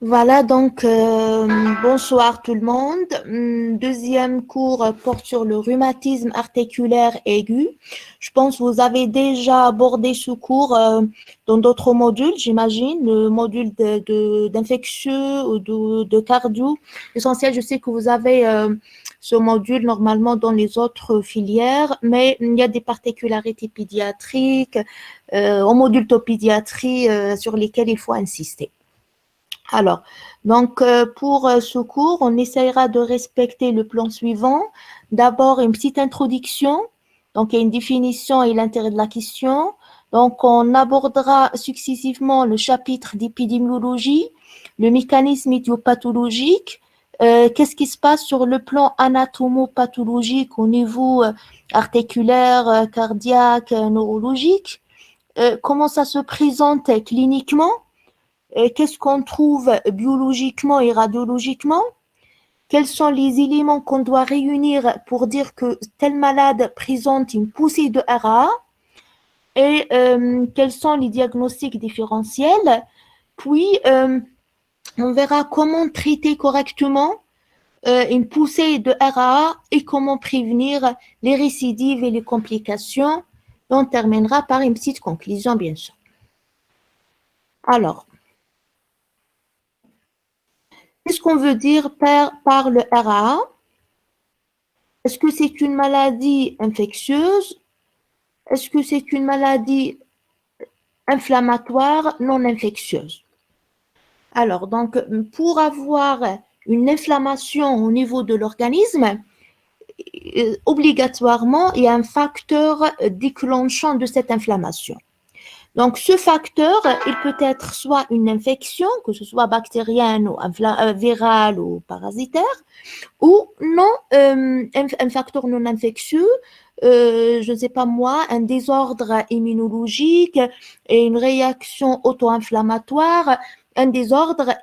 Voilà, donc bonsoir tout le monde. Deuxième cours porte sur le rhumatisme articulaire aigu. Je pense que vous avez déjà abordé ce cours dans d'autres modules, j'imagine, le module d'infectieux ou de cardio. L'essentiel, je sais que vous avez ce module normalement dans les autres filières, mais il y a des particularités pédiatriques au module de pédiatrie sur lesquelles il faut insister. Alors, donc pour ce cours, on essaiera de respecter le plan suivant. D'abord, une petite introduction, donc une définition et l'intérêt de la question. Donc, on abordera successivement le chapitre d'épidémiologie, le mécanisme idiopathologique, qu'est-ce qui se passe sur le plan anatomopathologique au niveau articulaire, cardiaque, neurologique, comment ça se présente cliniquement, qu'est-ce qu'on trouve biologiquement et radiologiquement? Quels sont les éléments qu'on doit réunir pour dire que tel malade présente une poussée de RA? Et quels sont les diagnostics différentiels? Puis, on verra comment traiter correctement une poussée de RA et comment prévenir les récidives et les complications. Et on terminera par une petite conclusion, bien sûr. Alors, qu'est-ce qu'on veut dire par le RA? Est-ce que c'est une maladie infectieuse? Est-ce que c'est une maladie inflammatoire non infectieuse? Alors, donc, pour avoir une inflammation au niveau de l'organisme, obligatoirement, il y a un facteur déclenchant de cette inflammation. Donc, ce facteur, il peut être soit une infection, que ce soit bactérienne ou virale ou parasitaire, ou non, un facteur non infectieux, je ne sais pas moi, un désordre immunologique et une réaction auto-inflammatoire, un désordre,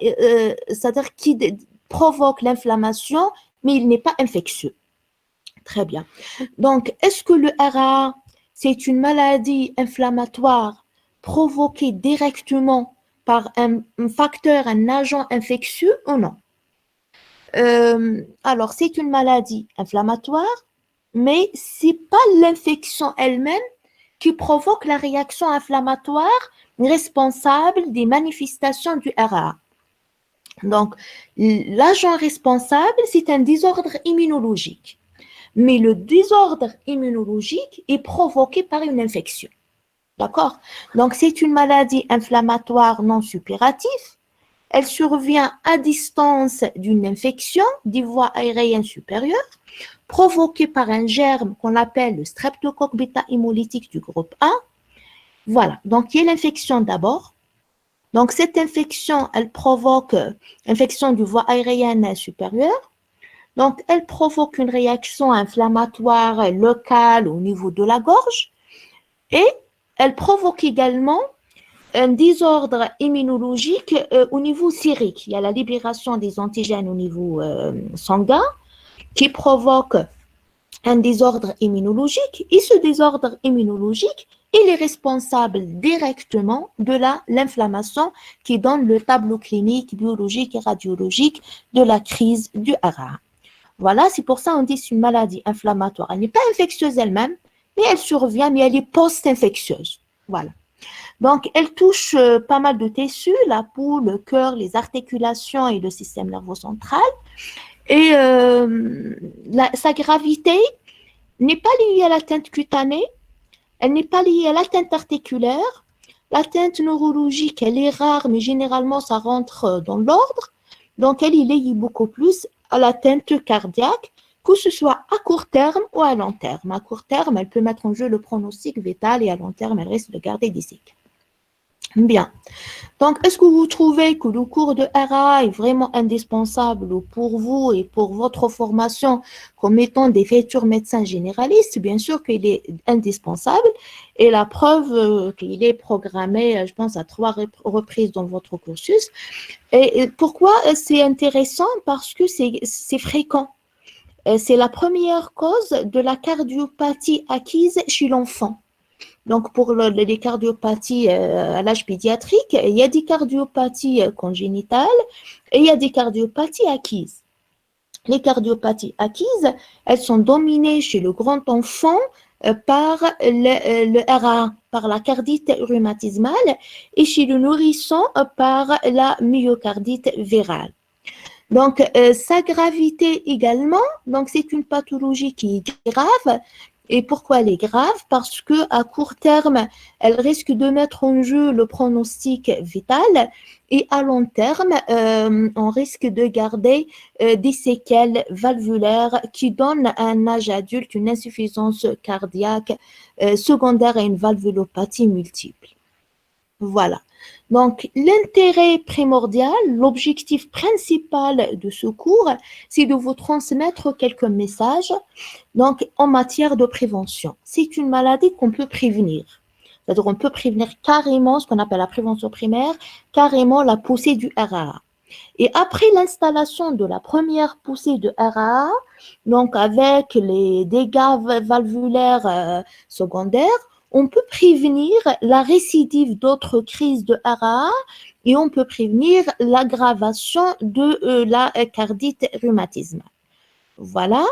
c'est-à-dire qui provoque l'inflammation, mais il n'est pas infectieux. Très bien. Donc, est-ce que le RA, c'est une maladie inflammatoire provoquée directement par un facteur, un agent infectieux ou non? Alors, c'est une maladie inflammatoire, mais ce n'est pas l'infection elle-même qui provoque la réaction inflammatoire responsable des manifestations du RA. Donc, l'agent responsable, c'est un désordre immunologique. Mais le désordre immunologique est provoqué par une infection. D'accord? Donc, c'est une maladie inflammatoire non suppurative. Elle survient à distance d'une infection des voies aériennes supérieures, provoquée par un germe qu'on appelle le streptocoque bêta-hémolytique du groupe A. Voilà, donc il y a l'infection d'abord. Donc cette infection, elle provoque infection du voie aérienne supérieure. Donc elle provoque une réaction inflammatoire locale au niveau de la gorge et elle provoque également un désordre immunologique au niveau sérique. Il y a la libération des antigènes au niveau sanguin qui provoque un désordre immunologique. Et ce désordre immunologique, il est responsable directement de l'inflammation qui donne le tableau clinique, biologique et radiologique de la crise du RA. Voilà, c'est pour ça qu'on dit que c'est une maladie inflammatoire. Elle n'est pas infectieuse elle-même, mais elle survient, mais elle est post-infectieuse. Voilà. Donc, elle touche pas mal de tissus, la peau, le cœur, les articulations et le système nerveux central. Et sa gravité n'est pas liée à l'atteinte cutanée, elle n'est pas liée à l'atteinte articulaire. L'atteinte neurologique, elle est rare, mais généralement, ça rentre dans l'ordre. Donc, elle est liée beaucoup plus à l'atteinte cardiaque, que ce soit à court terme ou à long terme. À court terme, elle peut mettre en jeu le pronostic vital et à long terme, elle risque de garder des séquelles. Bien. Donc, est-ce que vous trouvez que le cours de RA est vraiment indispensable pour vous et pour votre formation comme étant des futurs médecins généralistes? Bien sûr qu'il est indispensable et la preuve qu'il est programmé, je pense, à 3 reprises dans votre cursus. Et pourquoi c'est intéressant? Parce que c'est fréquent. C'est la première cause de la cardiopathie acquise chez l'enfant. Donc, pour les cardiopathies à l'âge pédiatrique, il y a des cardiopathies congénitales et il y a des cardiopathies acquises. Les cardiopathies acquises, elles sont dominées chez le grand enfant par le RA, par la cardite rhumatismale, et chez le nourrisson par la myocardite virale. Donc, sa gravité également, donc c'est une pathologie qui est grave. Et pourquoi elle est grave? Parce que à court terme, elle risque de mettre en jeu le pronostic vital et à long terme, on risque de garder des séquelles valvulaires qui donnent à un âge adulte une insuffisance cardiaque secondaire à une valvulopathie multiple. Voilà. Donc, l'intérêt primordial, l'objectif principal de ce cours, c'est de vous transmettre quelques messages donc, en matière de prévention. C'est une maladie qu'on peut prévenir. C'est-à-dire qu'on peut prévenir carrément ce qu'on appelle la prévention primaire, carrément la poussée du RAA. Et après l'installation de la première poussée de RAA, donc avec les dégâts valvulaires secondaires, on peut prévenir la récidive d'autres crises de RAA et on peut prévenir l'aggravation de la cardite rhumatismale. Voilà.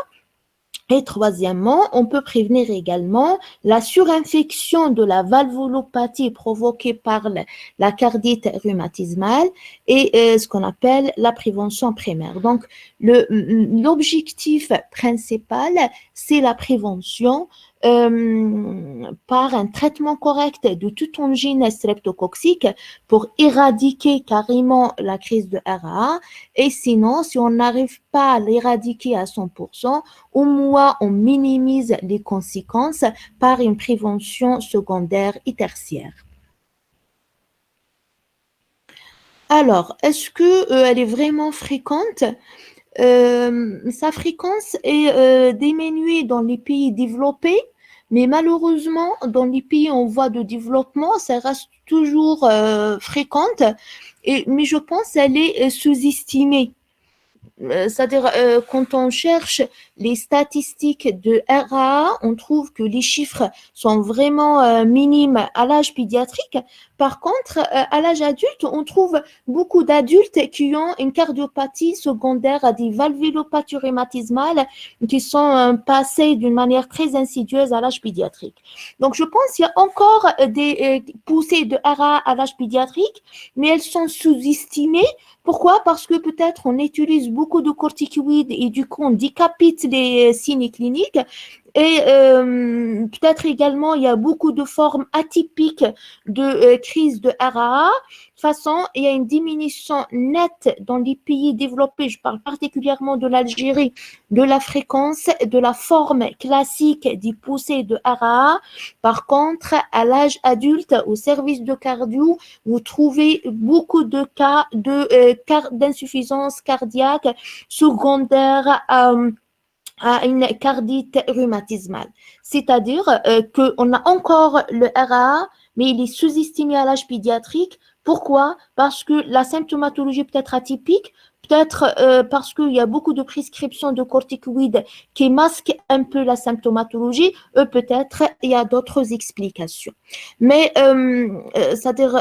Et troisièmement, on peut prévenir également la surinfection de la valvulopathie provoquée par la cardite rhumatismale et ce qu'on appelle la prévention primaire. Donc, l'objectif principal, c'est la prévention par un traitement correct de toute angine streptococcique pour éradiquer carrément la crise de RAA. Et sinon, si on n'arrive pas à l'éradiquer à 100%, au moins on minimise les conséquences par une prévention secondaire et tertiaire. Alors, est-ce qu'elle est vraiment fréquente? Sa fréquence est diminuée dans les pays développés, mais malheureusement, dans les pays en voie de développement, ça reste toujours fréquente, mais je pense qu'elle est sous-estimée. C'est-à-dire, quand on cherche les statistiques de RAA, on trouve que les chiffres sont vraiment minimes à l'âge pédiatrique. Par contre, à l'âge adulte, on trouve beaucoup d'adultes qui ont une cardiopathie secondaire à des valvulopathies rhumatismales qui sont passées d'une manière très insidieuse à l'âge pédiatrique. Donc, je pense qu'il y a encore des poussées de RAA à l'âge pédiatrique, mais elles sont sous-estimées. Pourquoi? Parce que peut-être on utilise beaucoup de corticoïdes et du coup on décapite les signes cliniques. Et peut-être également, il y a beaucoup de formes atypiques de crise de RAA. De toute façon, il y a une diminution nette dans les pays développés, je parle particulièrement de l'Algérie, de la fréquence, de la forme classique des poussées de RAA. Par contre, à l'âge adulte, au service de cardio, vous trouvez beaucoup de cas d'insuffisance cardiaque secondaire à une cardite rhumatismale. C'est-à-dire qu'on a encore le RAA, mais il est sous-estimé à l'âge pédiatrique. Pourquoi? Parce que la symptomatologie peut être atypique, peut-être parce qu'il y a beaucoup de prescriptions de corticoïdes qui masquent un peu la symptomatologie, peut-être il y a d'autres explications. Mais c'est-à-dire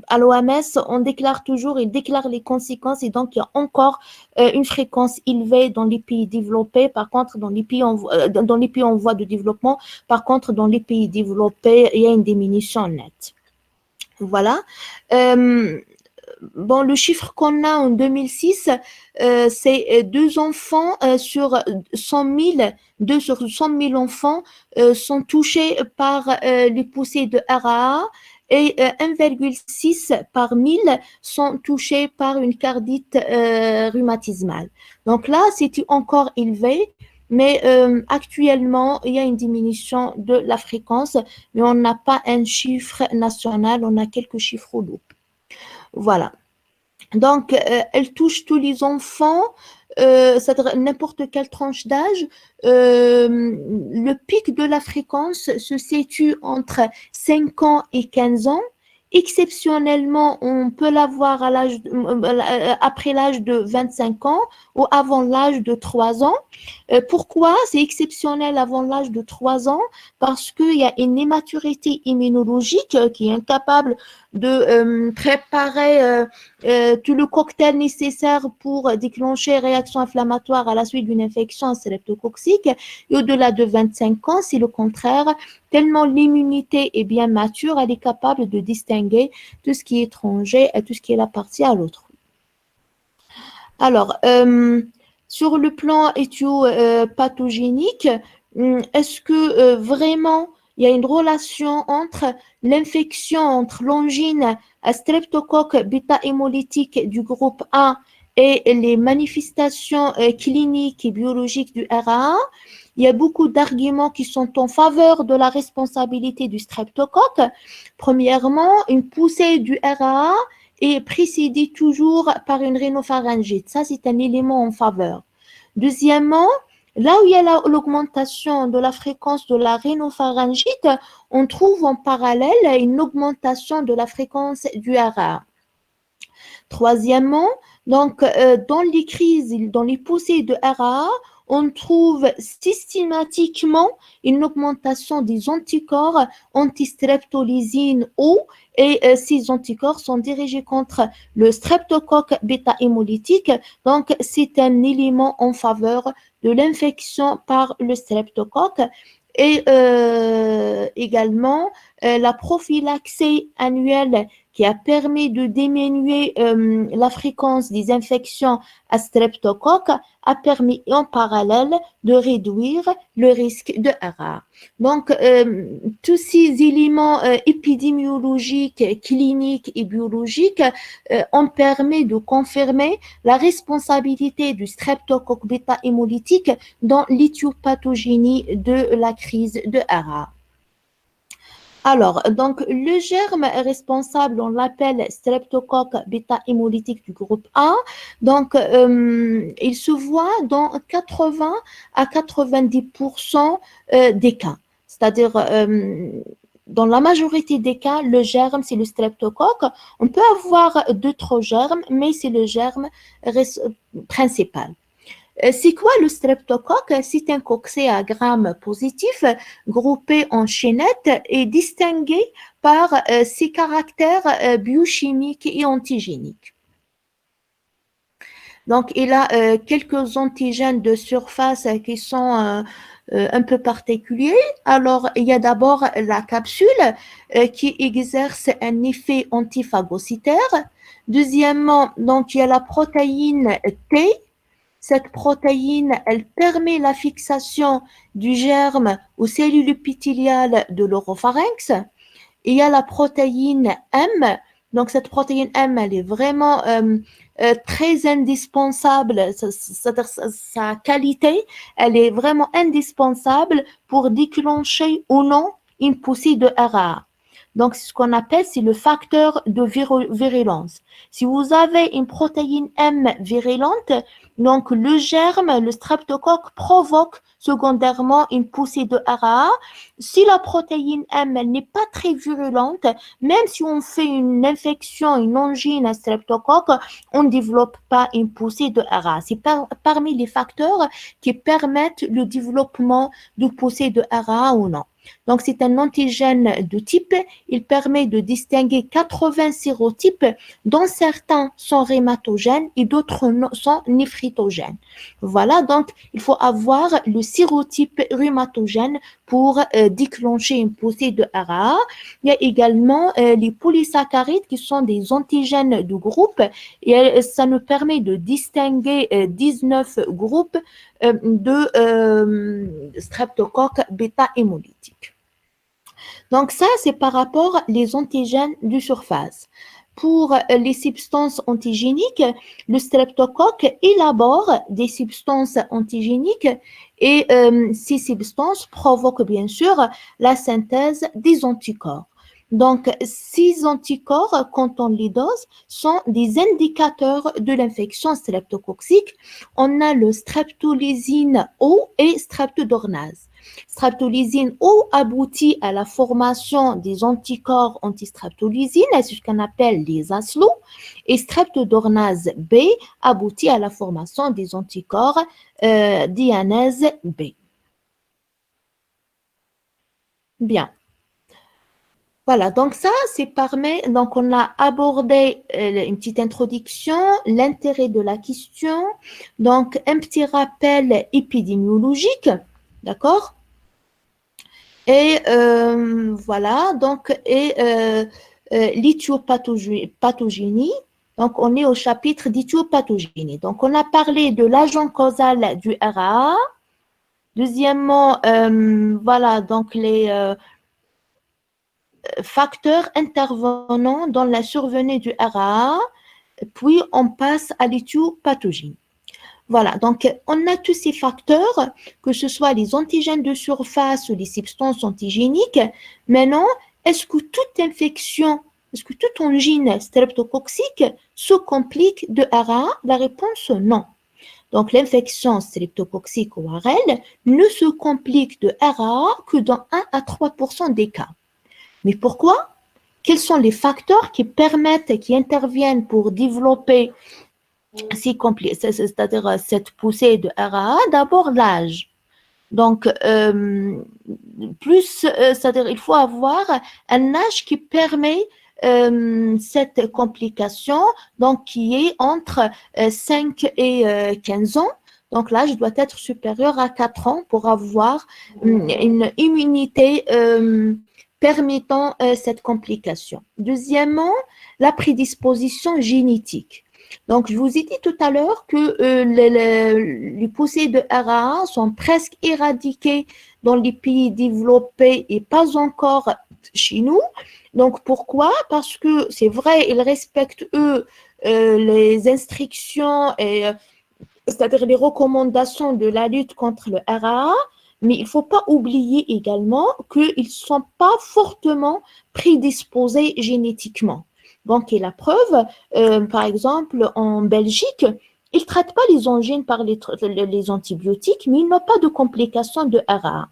à l'OMS, on déclare toujours, ils déclarent les conséquences et donc il y a encore une fréquence élevée dans les pays développés. Par contre, dans les pays en voie de développement, par contre, dans les pays développés, il y a une diminution nette. Voilà. Bon, le chiffre qu'on a en 2006, c'est 2 enfants sur 100 000, 2 sur 100 000 enfants sont touchés par les poussées de RAA et 1,6 par 1000 sont touchés par une cardite rhumatismale. Donc là, c'était encore élevé. Mais actuellement, il y a une diminution de la fréquence, mais on n'a pas un chiffre national, on a quelques chiffres au loup. Voilà. Donc, elle touche tous les enfants, c'est-à-dire n'importe quelle tranche d'âge. Le pic de la fréquence se situe entre 5 ans et 15 ans Exceptionnellement, on peut l'avoir après l'âge de 25 ans ou avant l'âge de 3 ans. Pourquoi c'est exceptionnel avant l'âge de 3 ans? Parce qu'il y a une immaturité immunologique qui est incapable de préparer tout le cocktail nécessaire pour déclencher réaction inflammatoire à la suite d'une infection streptococcique. Et au-delà de 25 ans, c'est le contraire. Tellement l'immunité est bien mature, elle est capable de distinguer tout ce qui est étranger et tout ce qui est la partie à l'autre. Alors, sur le plan éthiopathogénique, est-ce que vraiment il y a une relation entre l'infection, entre l'angine à streptocoque bêta-hémolytique du groupe A et les manifestations cliniques et biologiques du RAA? Il y a beaucoup d'arguments qui sont en faveur de la responsabilité du streptocoque. Premièrement, une poussée du RAA est précédée toujours par une rhinopharyngite. Ça, c'est un élément en faveur. Deuxièmement, là où il y a l'augmentation de la fréquence de la rhinopharyngite, on trouve en parallèle une augmentation de la fréquence du RAA. Troisièmement, donc, dans les crises, dans les poussées de RAA, on trouve systématiquement une augmentation des anticorps anti-streptolysine O et ces anticorps sont dirigés contre le streptocoque bêta-hémolytique. Donc, c'est un élément en faveur de l'infection par le streptocoque. Et également, la prophylaxie annuelle qui a permis de diminuer la fréquence des infections à streptocoque a permis en parallèle de réduire le risque de RA. Donc, tous ces éléments épidémiologiques, cliniques et biologiques ont permis de confirmer la responsabilité du streptocoque bêta-hémolytique dans l'éthiopathogénie de la crise de RA. Alors, donc, le germe responsable, on l'appelle streptocoque bêta-hémolytique du groupe A. Donc, il se voit dans 80 à 90% des cas. C'est-à-dire, dans la majorité des cas, le germe, c'est le streptocoque. On peut avoir d'autres germes, mais c'est le germe principal. C'est quoi le streptocoque? C'est un coccé Gram positif groupé en chaînettes et distingué par ses caractères biochimiques et antigéniques. Donc, il a quelques antigènes de surface qui sont un peu particuliers. Alors, il y a d'abord la capsule qui exerce un effet antiphagocytaire. Deuxièmement, donc, il y a la protéine T. Cette protéine, elle permet la fixation du germe aux cellules épithéliales de l'oropharynx. Il y a la protéine M. Donc, cette protéine M, elle est vraiment très indispensable. Sa qualité, elle est vraiment indispensable pour déclencher ou non une poussée de RAA. Donc, ce qu'on appelle, c'est le facteur de virulence. Si vous avez une protéine M virulente, donc le germe, le streptocoque provoque secondairement une poussée de RAA. Si la protéine M n'est pas très virulente, même si on fait une infection, une angine à streptocoque, on ne développe pas une poussée de RAA. C'est parmi les facteurs qui permettent le développement de poussée de RAA ou non. Donc, c'est un antigène de type. Il permet de distinguer 80 sérotypes, dont certains sont rhumatogènes et d'autres sont néphritogènes. Voilà, donc il faut avoir le sérotype rhumatogène pour déclencher une poussée de RAA. Il y a également les polysaccharides qui sont des antigènes de groupe et ça nous permet de distinguer 19 groupes de streptocoque bêta-hémolytique. Donc ça, c'est par rapport les antigènes de surface. Pour les substances antigéniques, le streptocoque élabore des substances antigéniques et ces substances provoquent bien sûr la synthèse des anticorps. Donc, ces anticorps, quand on les dose, sont des indicateurs de l'infection streptococcique. On a le streptolysine O et streptodornase. streptolysine O aboutit à la formation des anticorps antistreptolysine, c'est ce qu'on appelle les ASLO, et streptodornase B aboutit à la formation des anticorps dianase B. Bien. Voilà, donc ça, c'est parmi. Donc, on a abordé une petite introduction, l'intérêt de la question, donc un petit rappel épidémiologique, d'accord? Et voilà, donc, l'ithiopathogynie. Donc, on est au chapitre d'ithiopathogynie. Donc, on a parlé de l'agent causal du RA. Deuxièmement, voilà, donc les facteurs intervenant dans la survenue du RA, puis on passe à l'éthiopathogène. Voilà, donc on a tous ces facteurs, que ce soit les antigènes de surface ou les substances antigéniques. Maintenant, est-ce que toute infection, est-ce que toute angine streptococcique se complique de RA? La réponse non. Donc l'infection streptococcique ORL ne se complique de RA que dans 1 à 3% des cas. Mais pourquoi? Quels sont les facteurs qui permettent et qui interviennent pour développer c'est-à-dire cette poussée de RAA? D'abord l'âge. Donc, c'est-à-dire il faut avoir un âge qui permet cette complication, donc qui est entre 5 et 15 ans. Donc, l'âge doit être supérieur à 4 ans pour avoir une immunité permettant cette complication. Deuxièmement, la prédisposition génétique. Donc, je vous ai dit tout à l'heure que les poussées de RAA sont presque éradiquées dans les pays développés et pas encore chez nous. Donc, pourquoi? Parce que c'est vrai, ils respectent, eux, les instructions et c'est-à-dire les recommandations de la lutte contre le RAA, mais il ne faut pas oublier également qu'ils ne sont pas fortement prédisposés génétiquement. Donc, et la preuve, par exemple, en Belgique, ils ne traitent pas les angines par les antibiotiques, mais ils n'ont pas de complications de RAA.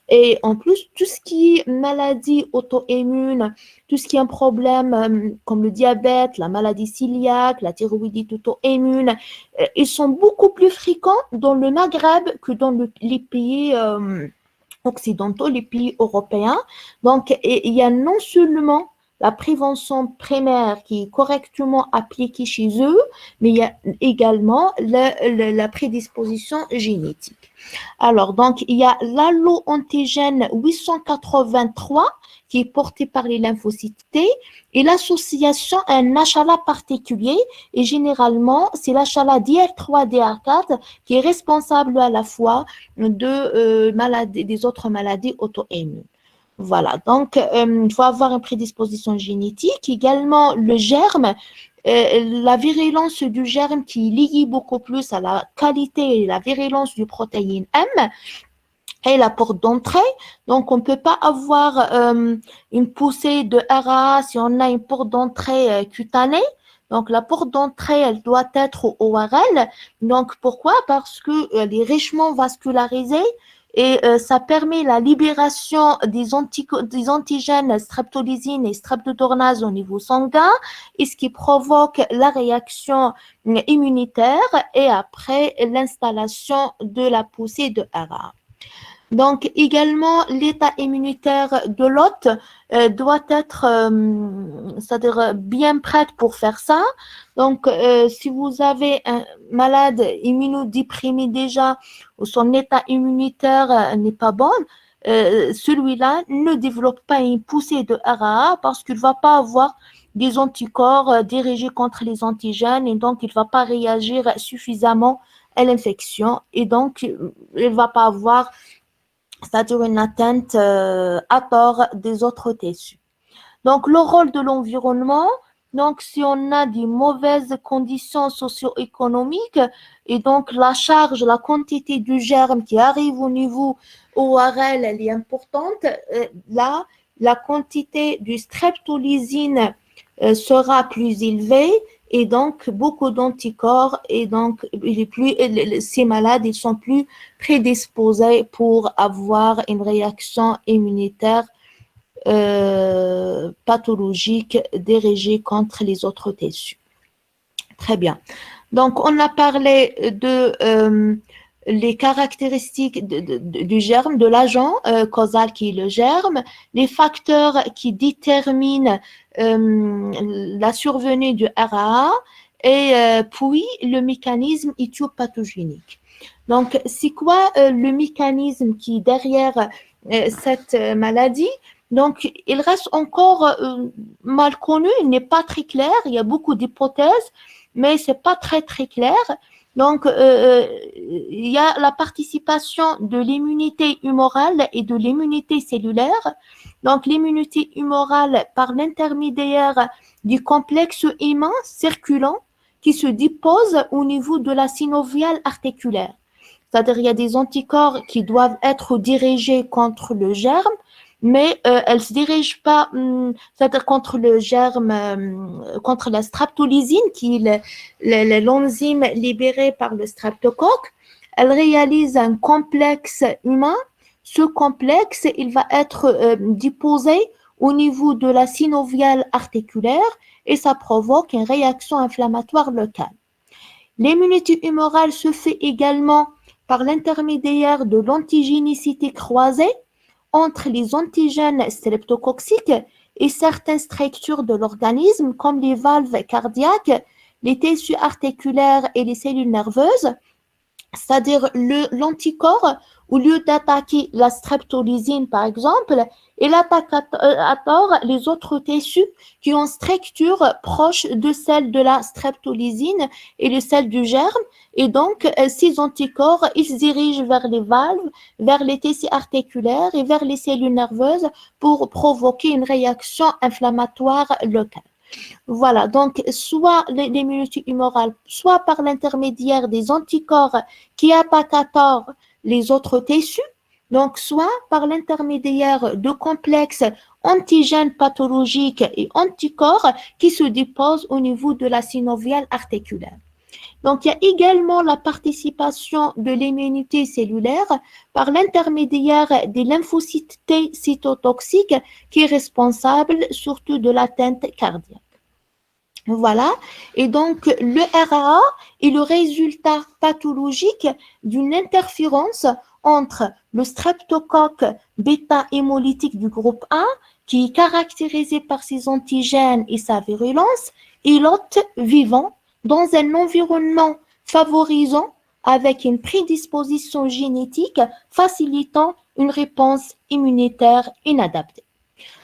Et en plus, tout ce qui est maladie auto-immune, tout ce qui est un problème comme le diabète, la maladie cœliaque, la thyroïdite auto-immune, ils sont beaucoup plus fréquents dans le Maghreb que dans les pays occidentaux, les pays européens. Donc, il y a non seulement la prévention primaire qui est correctement appliquée chez eux, mais il y a également la prédisposition génétique. Alors, donc, il y a l'allo-antigène 883 qui est porté par les lymphocytes T et l'association à un HLA particulier. Et généralement, c'est l'HLA DR3-DR4 qui est responsable à la fois des autres maladies auto-immunes. Voilà, donc il faut avoir une prédisposition génétique. Également, le germe, la virulence du germe qui est liée beaucoup plus à la qualité et la virulence du protéine M et la porte d'entrée. Donc, on ne peut pas avoir une poussée de RAA si on a une porte d'entrée cutanée. Donc, la porte d'entrée, elle doit être ORL. Donc, pourquoi? Parce que les richements vascularisés et ça permet la libération des antigènes streptolysine et streptodornase au niveau sanguin, et ce qui provoque la réaction immunitaire et après l'installation de la poussée de RAA. Donc, également, l'état immunitaire de l'hôte doit être c'est-à-dire bien prête pour faire ça. Donc, si vous avez un malade immunodéprimé déjà, ou son état immunitaire n'est pas bon, celui-là ne développe pas une poussée de RAA parce qu'il ne va pas avoir des anticorps dirigés contre les antigènes et donc il ne va pas réagir suffisamment à l'infection et donc il ne va pas avoir, c'est-à-dire une atteinte à tort des autres tissus. Donc, le rôle de l'environnement, donc si on a des mauvaises conditions socio-économiques et donc la charge, la quantité du germe qui arrive au niveau ORL, elle est importante, là, la quantité du streptolysine sera plus élevée et donc beaucoup d'anticorps, et donc ces malades, ils sont plus prédisposés pour avoir une réaction immunitaire pathologique dirigée contre les autres tissus. Très bien. Donc, on a parlé de les caractéristiques du germe, de l'agent causal qui est le germe, les facteurs qui déterminent la survenue du RAA et puis le mécanisme éthiopathogénique. Donc, c'est quoi le mécanisme qui est derrière cette maladie? Donc, il reste encore mal connu, il n'est pas très clair, il y a beaucoup d'hypothèses, mais c'est pas très clair. Donc, il y a la participation de l'immunité humorale et de l'immunité cellulaire. Donc, l'immunité humorale par l'intermédiaire du complexe humain circulant qui se dépose au niveau de la synoviale articulaire. C'est-à-dire, il y a des anticorps qui doivent être dirigés contre le germe, mais elle se dirige pas, c'est-à-dire contre le germe, contre la streptolysine, qui est l'enzyme libérée par le streptocoque. Elle réalise un complexe humain. Ce complexe, il va être déposé au niveau de la synoviale articulaire et ça provoque une réaction inflammatoire locale. L'immunité humorale se fait également par l'intermédiaire de l'antigénicité croisée entre les antigènes streptococciques et certaines structures de l'organisme, comme les valves cardiaques, les tissus articulaires et les cellules nerveuses, c'est-à-dire l'anticorps, au lieu d'attaquer la streptolysine, par exemple, il attaque à tort les autres tissus qui ont structure proche de celle de la streptolysine et de celle du germe. Et donc, ces anticorps, ils se dirigent vers les valves, vers les tissus articulaires et vers les cellules nerveuses pour provoquer une réaction inflammatoire locale. Voilà, donc soit l'immunité humorale, soit par l'intermédiaire des anticorps qui attaquent à tort les autres tissus, donc soit par l'intermédiaire de complexes antigènes pathologiques et anticorps qui se déposent au niveau de la synoviale articulaire. Donc, il y a également la participation de l'immunité cellulaire par l'intermédiaire des lymphocytes T cytotoxiques qui est responsable surtout de l'atteinte cardiaque. Voilà, et donc le RAA est le résultat pathologique d'une interférence entre le streptocoque bêta-hémolytique du groupe A, qui est caractérisé par ses antigènes et sa virulence, et l'hôte vivant dans un environnement favorisant avec une prédisposition génétique facilitant une réponse immunitaire inadaptée.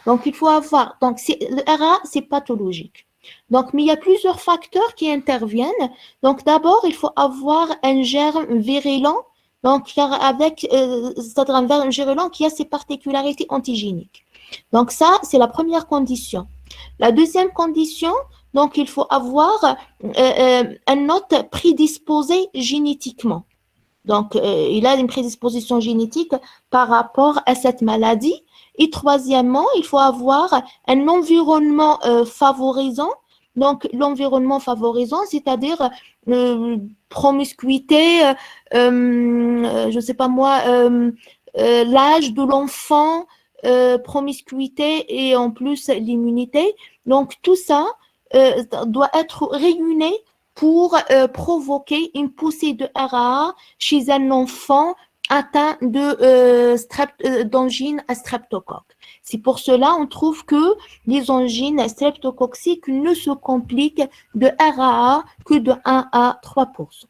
Donc, il faut avoir, donc le RAA, c'est pathologique. Donc, mais il y a plusieurs facteurs qui interviennent. Donc, d'abord, il faut avoir un germe virulent, donc c'est-à-dire un germe virulent qui a ses particularités antigéniques. Donc, ça, c'est la première condition. La deuxième condition, donc, il faut avoir un hôte prédisposé génétiquement. Donc, il a une prédisposition génétique par rapport à cette maladie. Et troisièmement, il faut avoir un environnement favorisant. Donc, l'environnement favorisant, c'est-à-dire promiscuité, je ne sais pas moi, l'âge de l'enfant, promiscuité et en plus l'immunité. Donc, tout ça doit être réuni pour provoquer une poussée de RAA chez un enfant atteint d'angine à streptocoque. C'est pour cela on trouve que les angines streptococciques ne se compliquent de RAA que de 1 à 3%.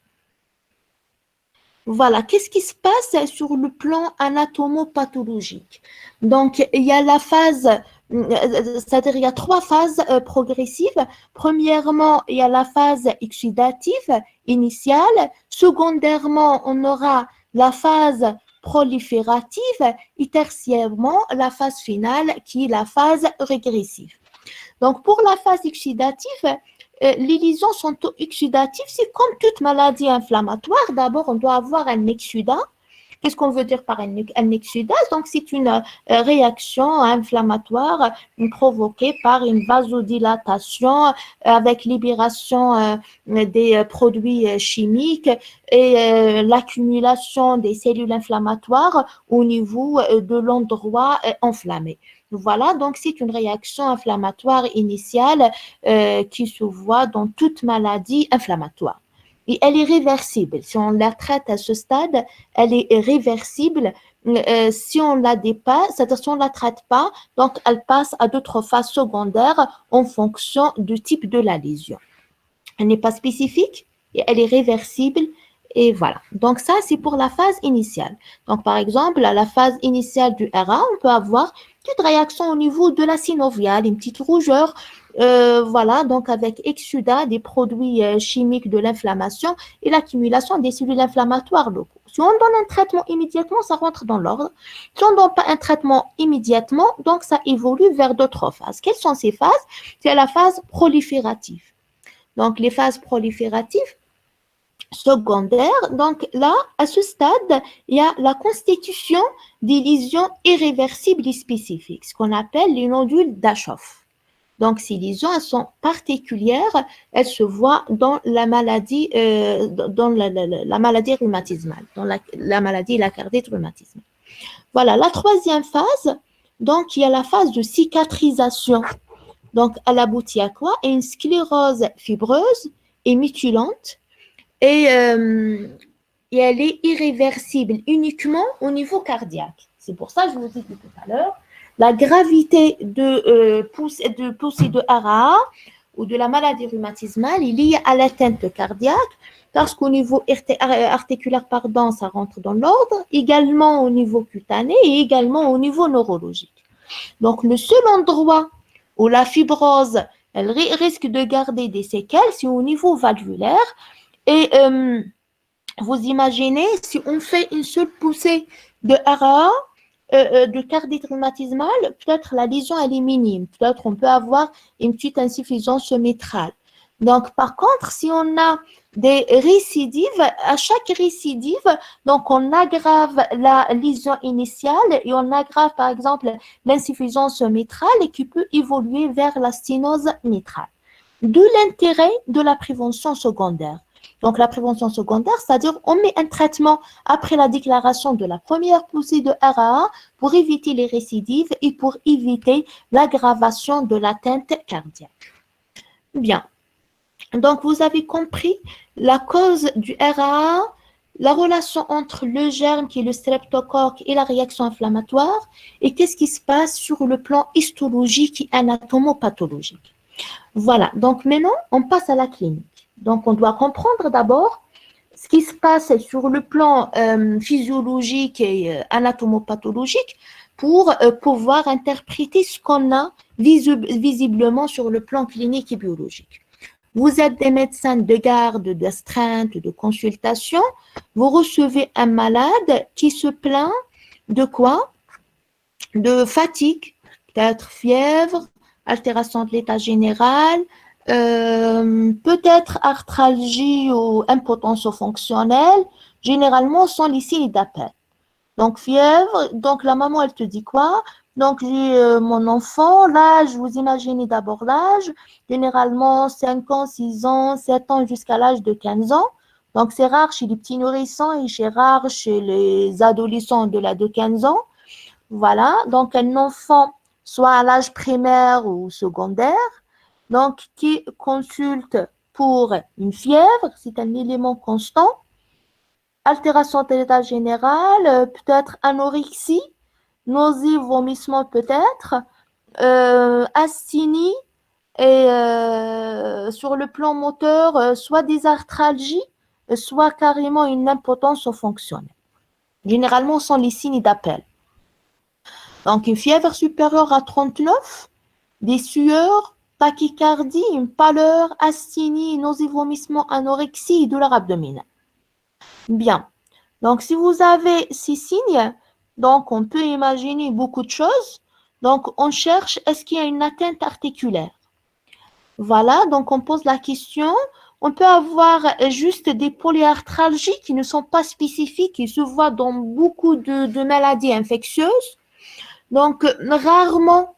Voilà, qu'est-ce qui se passe sur le plan anatomopathologique? Donc, il y a la phase, c'est-à-dire il y a 3 phases progressives. Premièrement, il y a la phase exudative initiale. Secondairement, on aura la phase proliférative et tertiairement, la phase finale qui est la phase régressive. Donc, pour la phase exudative, les lésions sont exudatives, c'est comme toute maladie inflammatoire. D'abord, on doit avoir un exudat Qu'est-ce qu'on veut dire par un exsudase? Donc, c'est une réaction inflammatoire provoquée par une vasodilatation avec libération des produits chimiques et l'accumulation des cellules inflammatoires au niveau de l'endroit enflammé. Voilà, donc c'est une réaction inflammatoire initiale qui se voit dans toute maladie inflammatoire. Et elle est réversible. Si on la traite à ce stade, elle est réversible. Si on la dépasse, c'est-à-dire si on ne la traite pas, donc elle passe à d'autres phases secondaires en fonction du type de la lésion. Elle n'est pas spécifique et elle est réversible. Et voilà. Donc ça, c'est pour la phase initiale. Donc par exemple, à la phase initiale du RA, on peut avoir une petite réaction au niveau de la synoviale, une petite rougeur. Voilà, donc avec exsudat des produits chimiques de l'inflammation et l'accumulation des cellules inflammatoires locaux. Si on donne un traitement immédiatement, ça rentre dans l'ordre. Si on ne donne pas un traitement immédiatement, donc ça évolue vers d'autres phases. Quelles sont ces phases? C'est la phase proliférative. Donc, les phases prolifératives secondaires, donc là, à ce stade, il y a la constitution des lésions irréversibles et spécifiques, ce qu'on appelle les nodules d'Aschoff. Donc, ces lésions, elles sont particulières, elles se voient dans la maladie, la maladie rhumatismale, dans la maladie, la cardite rhumatismale. Voilà, la troisième phase, donc il y a la phase de cicatrisation. Donc, elle aboutit à quoi? À une sclérose fibreuse et mutilante et elle est irréversible uniquement au niveau cardiaque. C'est pour ça que je vous ai dit tout à l'heure, la gravité de poussée de RA ou de la maladie rhumatismale est liée à l'atteinte cardiaque parce qu'au niveau articulaire, ça rentre dans l'ordre, également au niveau cutané et également au niveau neurologique. Donc, le seul endroit où la fibrose, elle risque de garder des séquelles, c'est au niveau valvulaire. Et vous imaginez, si on fait une seule poussée de RA, de cardite rhumatismale, peut-être la lésion, elle est minime. Peut-être on peut avoir une petite insuffisance mitrale. Donc, par contre, si on a des récidives, à chaque récidive, donc on aggrave la lésion initiale et on aggrave, par exemple, l'insuffisance mitrale et qui peut évoluer vers la sténose mitrale. D'où l'intérêt de la prévention secondaire. Donc, la prévention secondaire, c'est-à-dire on met un traitement après la déclaration de la première poussée de RAA pour éviter les récidives et pour éviter l'aggravation de l'atteinte cardiaque. Bien. Donc, vous avez compris la cause du RAA, la relation entre le germe qui est le streptocoque et la réaction inflammatoire et qu'est-ce qui se passe sur le plan histologique et anatomopathologique. Voilà, donc maintenant, on passe à la clinique. Donc, on doit comprendre d'abord ce qui se passe sur le plan physiologique et anatomopathologique pour pouvoir interpréter ce qu'on a visiblement sur le plan clinique et biologique. Vous êtes des médecins de garde, d'astreinte, de consultation. Vous recevez un malade qui se plaint de quoi? De fatigue, peut-être fièvre, altération de l'état général, peut-être arthralgie ou impotence fonctionnelle, généralement sont les signes d'appel. Donc, fièvre, donc la maman, elle te dit quoi? Donc, j'ai mon enfant, l'âge, vous imaginez d'abord l'âge, généralement 5 ans, 6 ans, 7 ans jusqu'à l'âge de 15 ans. Donc, c'est rare chez les petits nourrissons et c'est rare chez les adolescents au-delà de 15 ans. Voilà, donc un enfant, soit à l'âge primaire ou secondaire, donc qui consulte pour une fièvre, c'est un élément constant, altération de l'état général, peut-être anorexie, nausée, vomissement peut-être, asthénie et sur le plan moteur, soit des arthralgies, soit carrément une impotence fonctionnelle. Généralement, ce sont les signes d'appel. Donc, une fièvre supérieure à 39, des sueurs, tachycardie, une pâleur, asthénie, nausée, vomissement, anorexie et douleur abdominale. Bien. Donc, si vous avez ces signes, donc on peut imaginer beaucoup de choses. Donc, on cherche, est-ce qu'il y a une atteinte articulaire? Voilà, donc on pose la question On peut avoir juste des polyarthralgies qui ne sont pas spécifiques, qui se voient dans beaucoup de maladies infectieuses. Donc, rarement,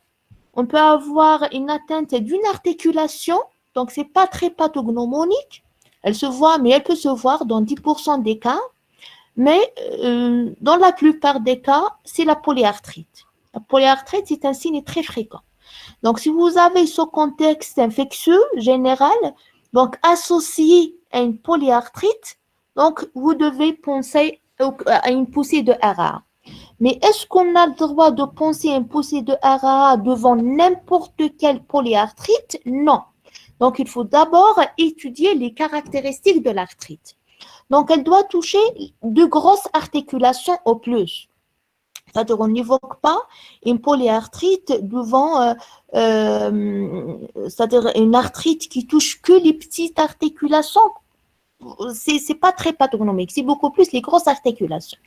on peut avoir une atteinte d'une articulation. Donc, ce n'est pas très pathognomonique. Elle se voit, mais elle peut se voir dans 10% des cas. Mais dans la plupart des cas, c'est la polyarthrite. La polyarthrite, c'est un signe très fréquent. Donc, si vous avez ce contexte infectieux général, donc associé à une polyarthrite, donc vous devez penser à une poussée de RA. Mais est-ce qu'on a le droit de penser à une poussée de RA devant n'importe quelle polyarthrite? Non. Donc, il faut d'abord étudier les caractéristiques de l'arthrite. Donc, elle doit toucher de grosses articulations au plus. C'est-à-dire, on n'évoque pas une polyarthrite devant, c'est-à-dire une arthrite qui touche que les petites articulations. C'est pas très pathognomique, c'est beaucoup plus les grosses articulations.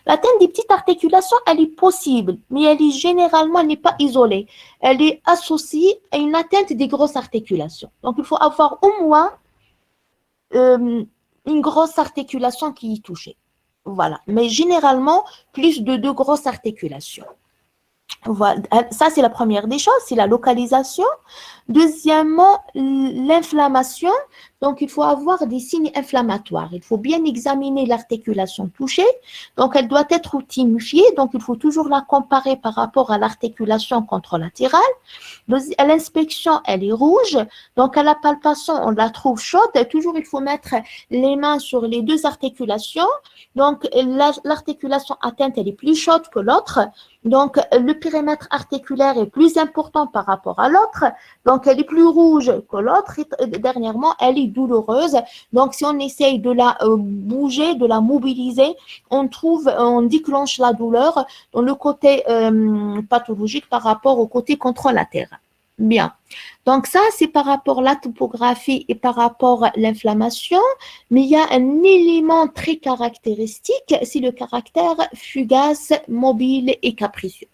L'atteinte des petites articulations, elle est possible, mais elle est généralement, elle n'est pas isolée. Elle est associée à une atteinte des grosses articulations. Donc, il faut avoir au moins une grosse articulation qui est touchée. Voilà. Mais généralement, plus de deux grosses articulations. Voilà. Ça, c'est la première des choses, c'est la localisation. Deuxièmement, l'inflammation. Donc, il faut avoir des signes inflammatoires. Il faut bien examiner l'articulation touchée. Donc, elle doit être timifiée. Donc, il faut toujours la comparer par rapport à l'articulation contralatérale. À l'inspection, elle est rouge. Donc, à la palpation, on la trouve chaude. Toujours, il faut mettre les mains sur les deux articulations. Donc, l'articulation atteinte, elle est plus chaude que l'autre. Donc, le périmètre articulaire est plus important par rapport à l'autre. Donc, elle est plus rouge que l'autre. Et dernièrement, elle est douloureuse. Donc, si on essaye de la bouger, de la mobiliser, on déclenche la douleur dans le côté pathologique par rapport au côté contralatéral. Bien. Donc, ça, c'est par rapport à la topographie et par rapport à l'inflammation. Mais il y a un élément très caractéristique, c'est le caractère fugace, mobile et capricieux.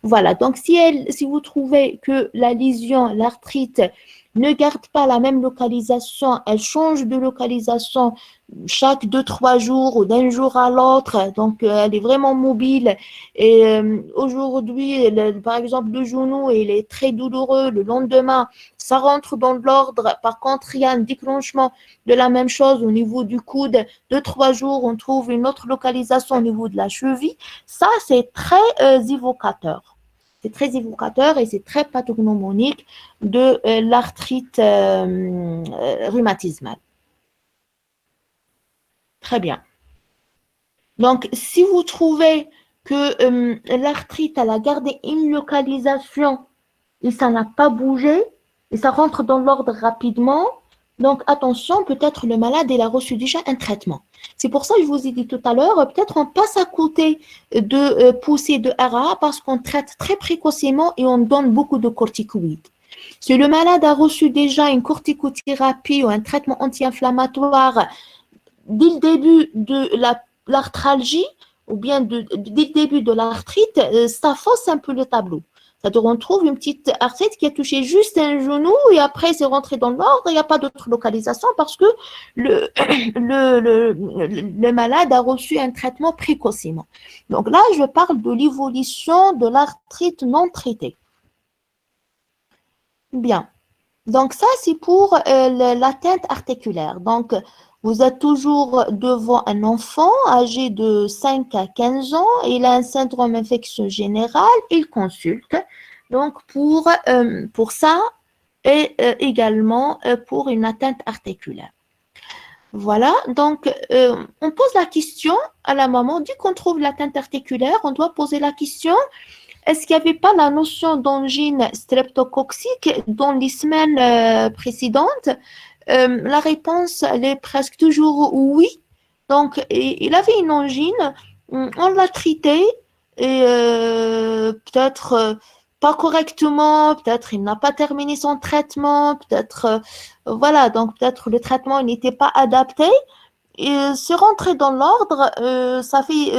Voilà, donc si vous trouvez que la lésion, l'arthrite, ne garde pas la même localisation, elle change de localisation chaque 2-3 jours ou d'un jour à l'autre, donc elle est vraiment mobile. Et aujourd'hui, par exemple, le genou, il est très douloureux, le lendemain, ça rentre dans l'ordre. Par contre, il y a un déclenchement de la même chose au niveau du coude. 2-3 jours, on trouve une autre localisation au niveau de la cheville. Ça, c'est très évocateur. C'est très évocateur et c'est très pathognomonique de l'arthrite rhumatismale. Très bien. Donc, si vous trouvez que l'arthrite, elle a gardé une localisation et ça n'a pas bougé et ça rentre dans l'ordre rapidement, donc attention, peut-être le malade, il a reçu déjà un traitement. C'est pour ça que je vous ai dit tout à l'heure, peut-être on passe à côté de poussée de RA parce qu'on traite très précocement et on donne beaucoup de corticoïdes. Si le malade a reçu déjà une corticothérapie ou un traitement anti-inflammatoire dès le début de l'arthralgie ou bien dès le début de l'arthrite, ça fausse un peu le tableau. C'est-à-dire on trouve une petite arthrite qui a touché juste un genou et après c'est rentré dans l'ordre, il n'y a pas d'autre localisation parce que le malade a reçu un traitement précocement. Donc là, je parle de l'évolution de l'arthrite non traitée. Bien. Donc ça, c'est pour l'atteinte articulaire. Donc, vous êtes toujours devant un enfant âgé de 5 à 15 ans. Il a un syndrome infectieux général. Il consulte. Donc, pour ça et également pour une atteinte articulaire. Voilà. Donc, on pose la question à la maman. Dès qu'on trouve l'atteinte articulaire, on doit poser la question. Est-ce qu'il n'y avait pas la notion d'angine streptococcique dans les semaines précédentes? La réponse, elle est presque toujours oui. Donc, il avait une angine, on l'a traité et peut-être pas correctement, peut-être il n'a pas terminé son traitement, peut-être, voilà, donc peut-être le traitement n'était pas adapté. Et c'est rentré dans l'ordre, ça fait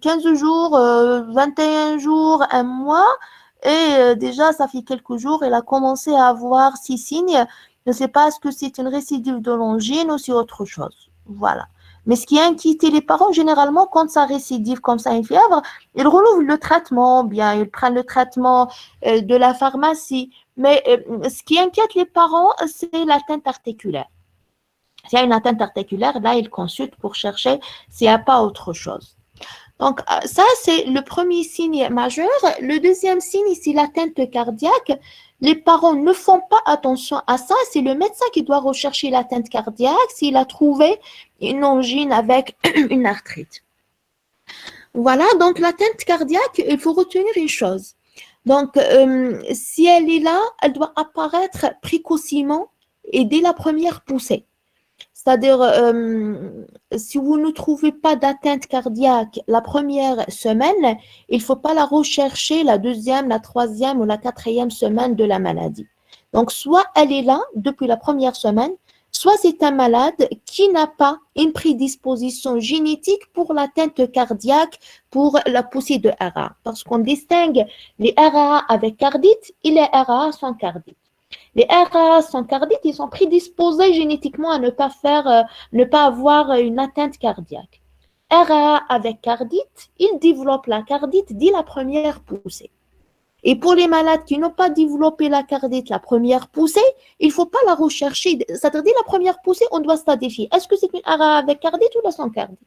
15 jours, 21 jours, un mois, et déjà ça fait quelques jours, elle a commencé à avoir ces signes Je ne sais pas est-ce que c'est une récidive de l'angine ou c'est autre chose. Voilà. Mais ce qui inquiétait les parents, généralement, quand ça récidive comme ça, une fièvre, ils renouvelent le traitement, bien, ils prennent le traitement de la pharmacie. Mais ce qui inquiète les parents, c'est l'atteinte articulaire. S'il y a une atteinte articulaire, là, ils consultent pour chercher s'il n'y a pas autre chose. Donc, ça, c'est le premier signe majeur. Le deuxième signe, c'est l'atteinte cardiaque. Les parents ne font pas attention à ça. C'est le médecin qui doit rechercher l'atteinte cardiaque s'il a trouvé une angine avec une arthrite. Voilà, donc l'atteinte cardiaque, il faut retenir une chose. Donc, si elle est là, elle doit apparaître précocement et dès la première poussée. C'est-à-dire, si vous ne trouvez pas d'atteinte cardiaque la première semaine, il ne faut pas la rechercher la deuxième, la troisième ou la quatrième semaine de la maladie. Donc, soit elle est là depuis la première semaine, soit c'est un malade qui n'a pas une prédisposition génétique pour l'atteinte cardiaque, pour la poussée de RA. Parce qu'on distingue les RA avec cardite et les RA sans cardite. Les RA sans cardite, ils sont prédisposés génétiquement à ne pas avoir une atteinte cardiaque. RA avec cardite, ils développent la cardite dès la première poussée. Et pour les malades qui n'ont pas développé la cardite la première poussée, il ne faut pas la rechercher. C'est-à-dire, dès la première poussée, on doit statifier. Est-ce que c'est une RA avec cardite ou sans cardite?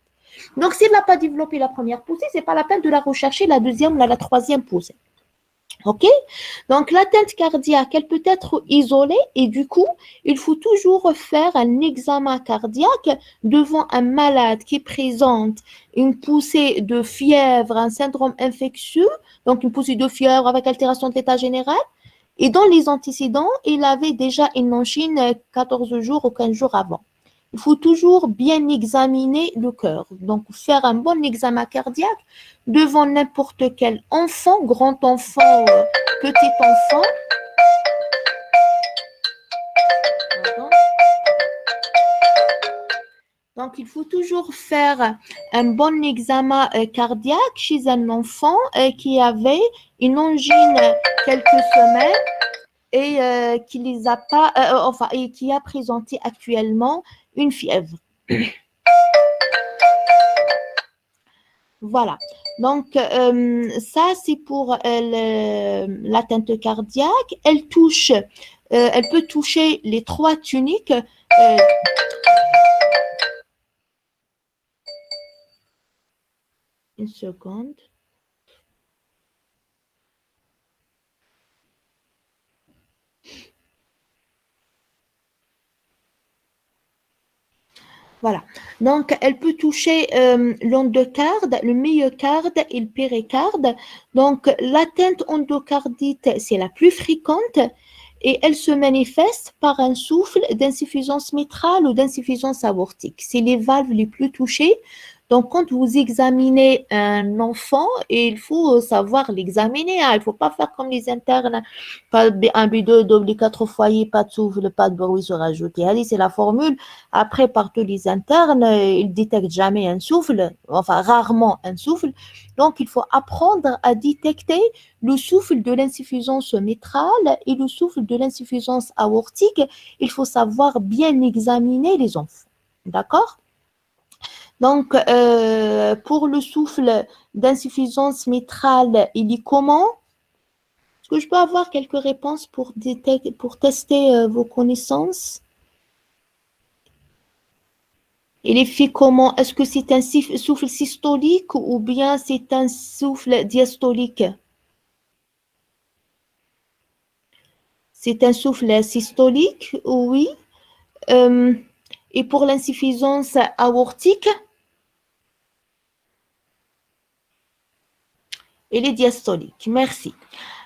Donc, s'il n'a pas développé la première poussée, ce n'est pas la peine de la rechercher la deuxième ou la troisième poussée. OK? Donc, l'atteinte cardiaque, elle peut être isolée et du coup, il faut toujours faire un examen cardiaque devant un malade qui présente une poussée de fièvre, un syndrome infectieux, donc une poussée de fièvre avec altération de l'état général. Et dans les antécédents, il avait déjà une angine 14 jours ou 15 jours avant. Il faut toujours bien examiner le cœur. Donc, faire un bon examen cardiaque devant n'importe quel enfant, grand enfant, petit enfant. Pardon. Donc, il faut toujours faire un bon examen cardiaque chez un enfant qui avait une angine quelques semaines et qui les a pas, et qui a présenté actuellement une fièvre. Voilà. Donc, ça, c'est pour l'atteinte cardiaque. Elle peut toucher les trois tuniques. Une seconde. Voilà. Donc, elle peut toucher l'endocarde, le myocarde et le péricarde. Donc, l'atteinte endocardite, c'est la plus fréquente et elle se manifeste par un souffle d'insuffisance mitrale ou d'insuffisance aortique. C'est les valves les plus touchées. Donc, quand vous examinez un enfant, il faut savoir l'examiner. Hein. Il ne faut pas faire comme les internes. Pas un B2 double 4 foyers, pas de souffle, pas de bruit se rajouter. Allez, c'est la formule. Après, par tous les internes, ils ne détectent jamais un souffle, enfin rarement un souffle. Donc, il faut apprendre à détecter le souffle de l'insuffisance mitrale et le souffle de l'insuffisance aortique. Il faut savoir bien examiner les enfants. D'accord? Donc, pour le souffle d'insuffisance mitrale, il est comment? Est-ce que je peux avoir quelques réponses pour tester vos connaissances? Il est fait comment? Est-ce que c'est un souffle systolique ou bien c'est un souffle diastolique? C'est un souffle systolique, oui. Et pour l'insuffisance aortique, il est diastolique. Merci.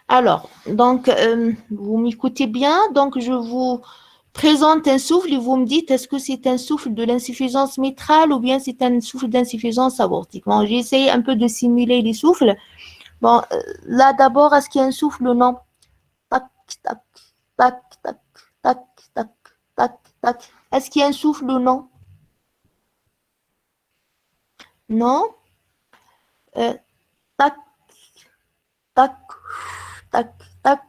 Alors, donc, vous m'écoutez bien. Donc, je vous présente un souffle et vous me dites est-ce que c'est un souffle de l'insuffisance mitrale ou bien c'est un souffle d'insuffisance aortique. Bon, j'ai essayé un peu de simuler les souffles. Bon, là d'abord, est-ce qu'il y a un souffle ou non? Tac, tac, tac, tac, tac, tac, tac, tac. Est-ce qu'il y a un souffle ou non? Non? Euh, tac, tac, tac, tac,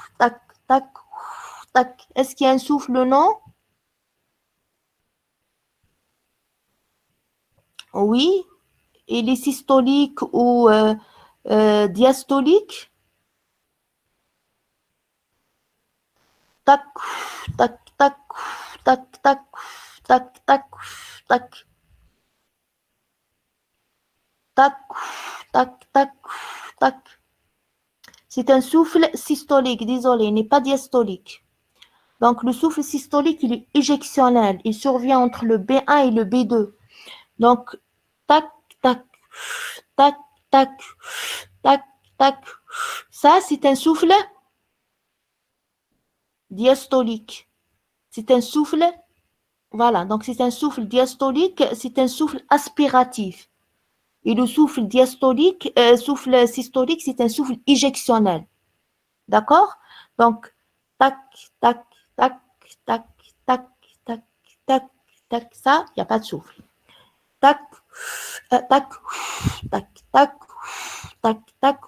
tac, tac, tac. Est-ce qu'il y a un souffle? Non? Oui. Il est systolique ou diastolique? Tac, tac, tac, tac, tac, tac, tac, tac, tac, tac, tac, tac. C'est un souffle systolique, désolé, il n'est pas diastolique. Donc, le souffle systolique, il est éjectionnel. Il survient entre le B1 et le B2. Donc, tac, tac, tac, tac, tac, tac. Ça, c'est un souffle diastolique. C'est un souffle, voilà, donc c'est un souffle diastolique, c'est un souffle aspiratif. Et le souffle diastolique, souffle systolique, c'est un souffle éjectionnel. D'accord? Donc, tac, tac, tac, tac, tac, tac, tac, tac, ça, il n'y a pas de souffle. Tac, tac, tac, tac, tac, tac.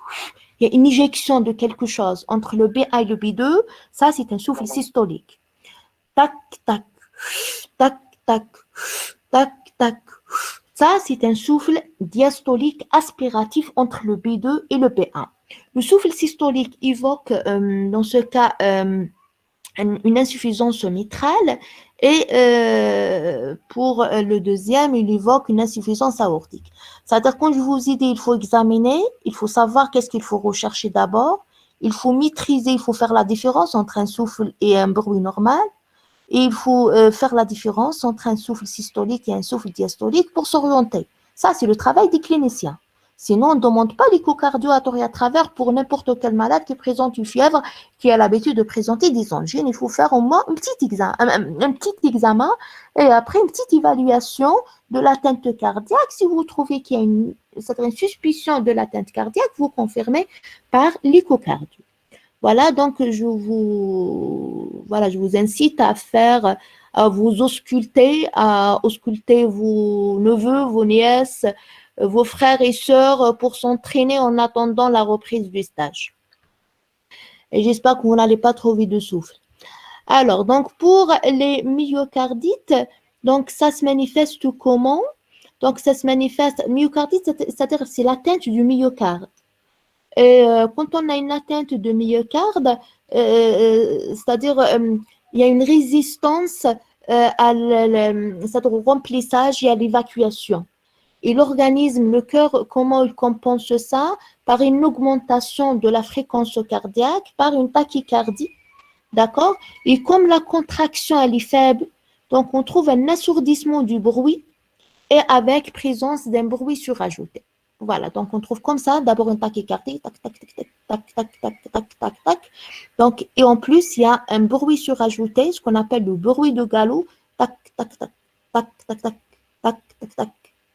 Il y a une éjection de quelque chose entre le B1 et le B2. Ça, c'est un souffle systolique. Tac, tac, tac, tac, tac, tac. Ça, c'est un souffle diastolique aspiratif entre le B2 et le B1. Le souffle systolique évoque, dans ce cas, une insuffisance mitrale et pour le deuxième, il évoque une insuffisance aortique. C'est-à-dire, quand je vous ai dit, il faut examiner, il faut savoir qu'est-ce qu'il faut rechercher d'abord, il faut maîtriser, il faut faire la différence entre un souffle et un bruit normal, et il faut faire la différence entre un souffle systolique et un souffle diastolique pour s'orienter. Ça, c'est le travail des cliniciens. Sinon, on ne demande pas l'échocardio à tort et à travers pour n'importe quel malade qui présente une fièvre, qui a l'habitude de présenter des angines. Il faut faire au moins un petit examen et après une petite évaluation de l'atteinte cardiaque. Si vous trouvez qu'il y a une suspicion de l'atteinte cardiaque, vous confirmez par l'échocardio. Voilà, donc je vous incite à faire, à vous ausculter, à ausculter vos neveux, vos nièces, vos frères et sœurs pour s'entraîner en attendant la reprise du stage. Et j'espère que vous n'allez pas trouver de souffle. Alors, donc pour les myocardites, donc ça se manifeste comment? Donc ça se manifeste, myocardite, c'est-à-dire c'est l'atteinte du myocarde. Et quand on a une atteinte de myocarde, c'est-à-dire il y a une résistance au remplissage et à l'évacuation. Et l'organisme, le cœur, comment il compense ça? Par une augmentation de la fréquence cardiaque, par une tachycardie, d'accord? Et comme la contraction, elle est faible, donc on trouve un assourdissement du bruit et avec présence d'un bruit surajouté. Voilà, donc on trouve comme ça, d'abord une tachycardie, tac, tac, tac, tac, tac, tac, tac, tac, tac, tac. Donc, et en plus, il y a un bruit surajouté, ce qu'on appelle le bruit de galop, tac, tac, tac, tac, tac, tac, tac, tac, tac,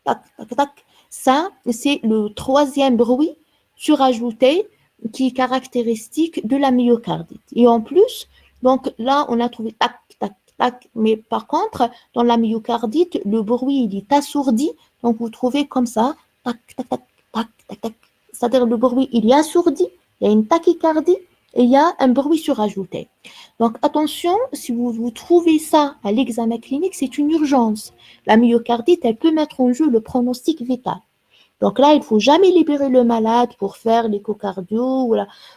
tac, tac, tac. Ça, c'est le troisième bruit surajouté qui est caractéristique de la myocardite. Et en plus, donc là, on a trouvé tac, tac, tac, mais par contre, dans la myocardite, le bruit, il est assourdi, donc vous trouvez comme ça, tac, tac, tac, tac, tac, tac. C'est-à-dire le bruit, il est assourdi, il y a une tachycardie et il y a un bruit surajouté. Donc attention, si vous trouvez ça à l'examen clinique, c'est une urgence. La myocardite, elle peut mettre en jeu le pronostic vital. Donc là, il ne faut jamais libérer le malade pour faire l'échocardio ou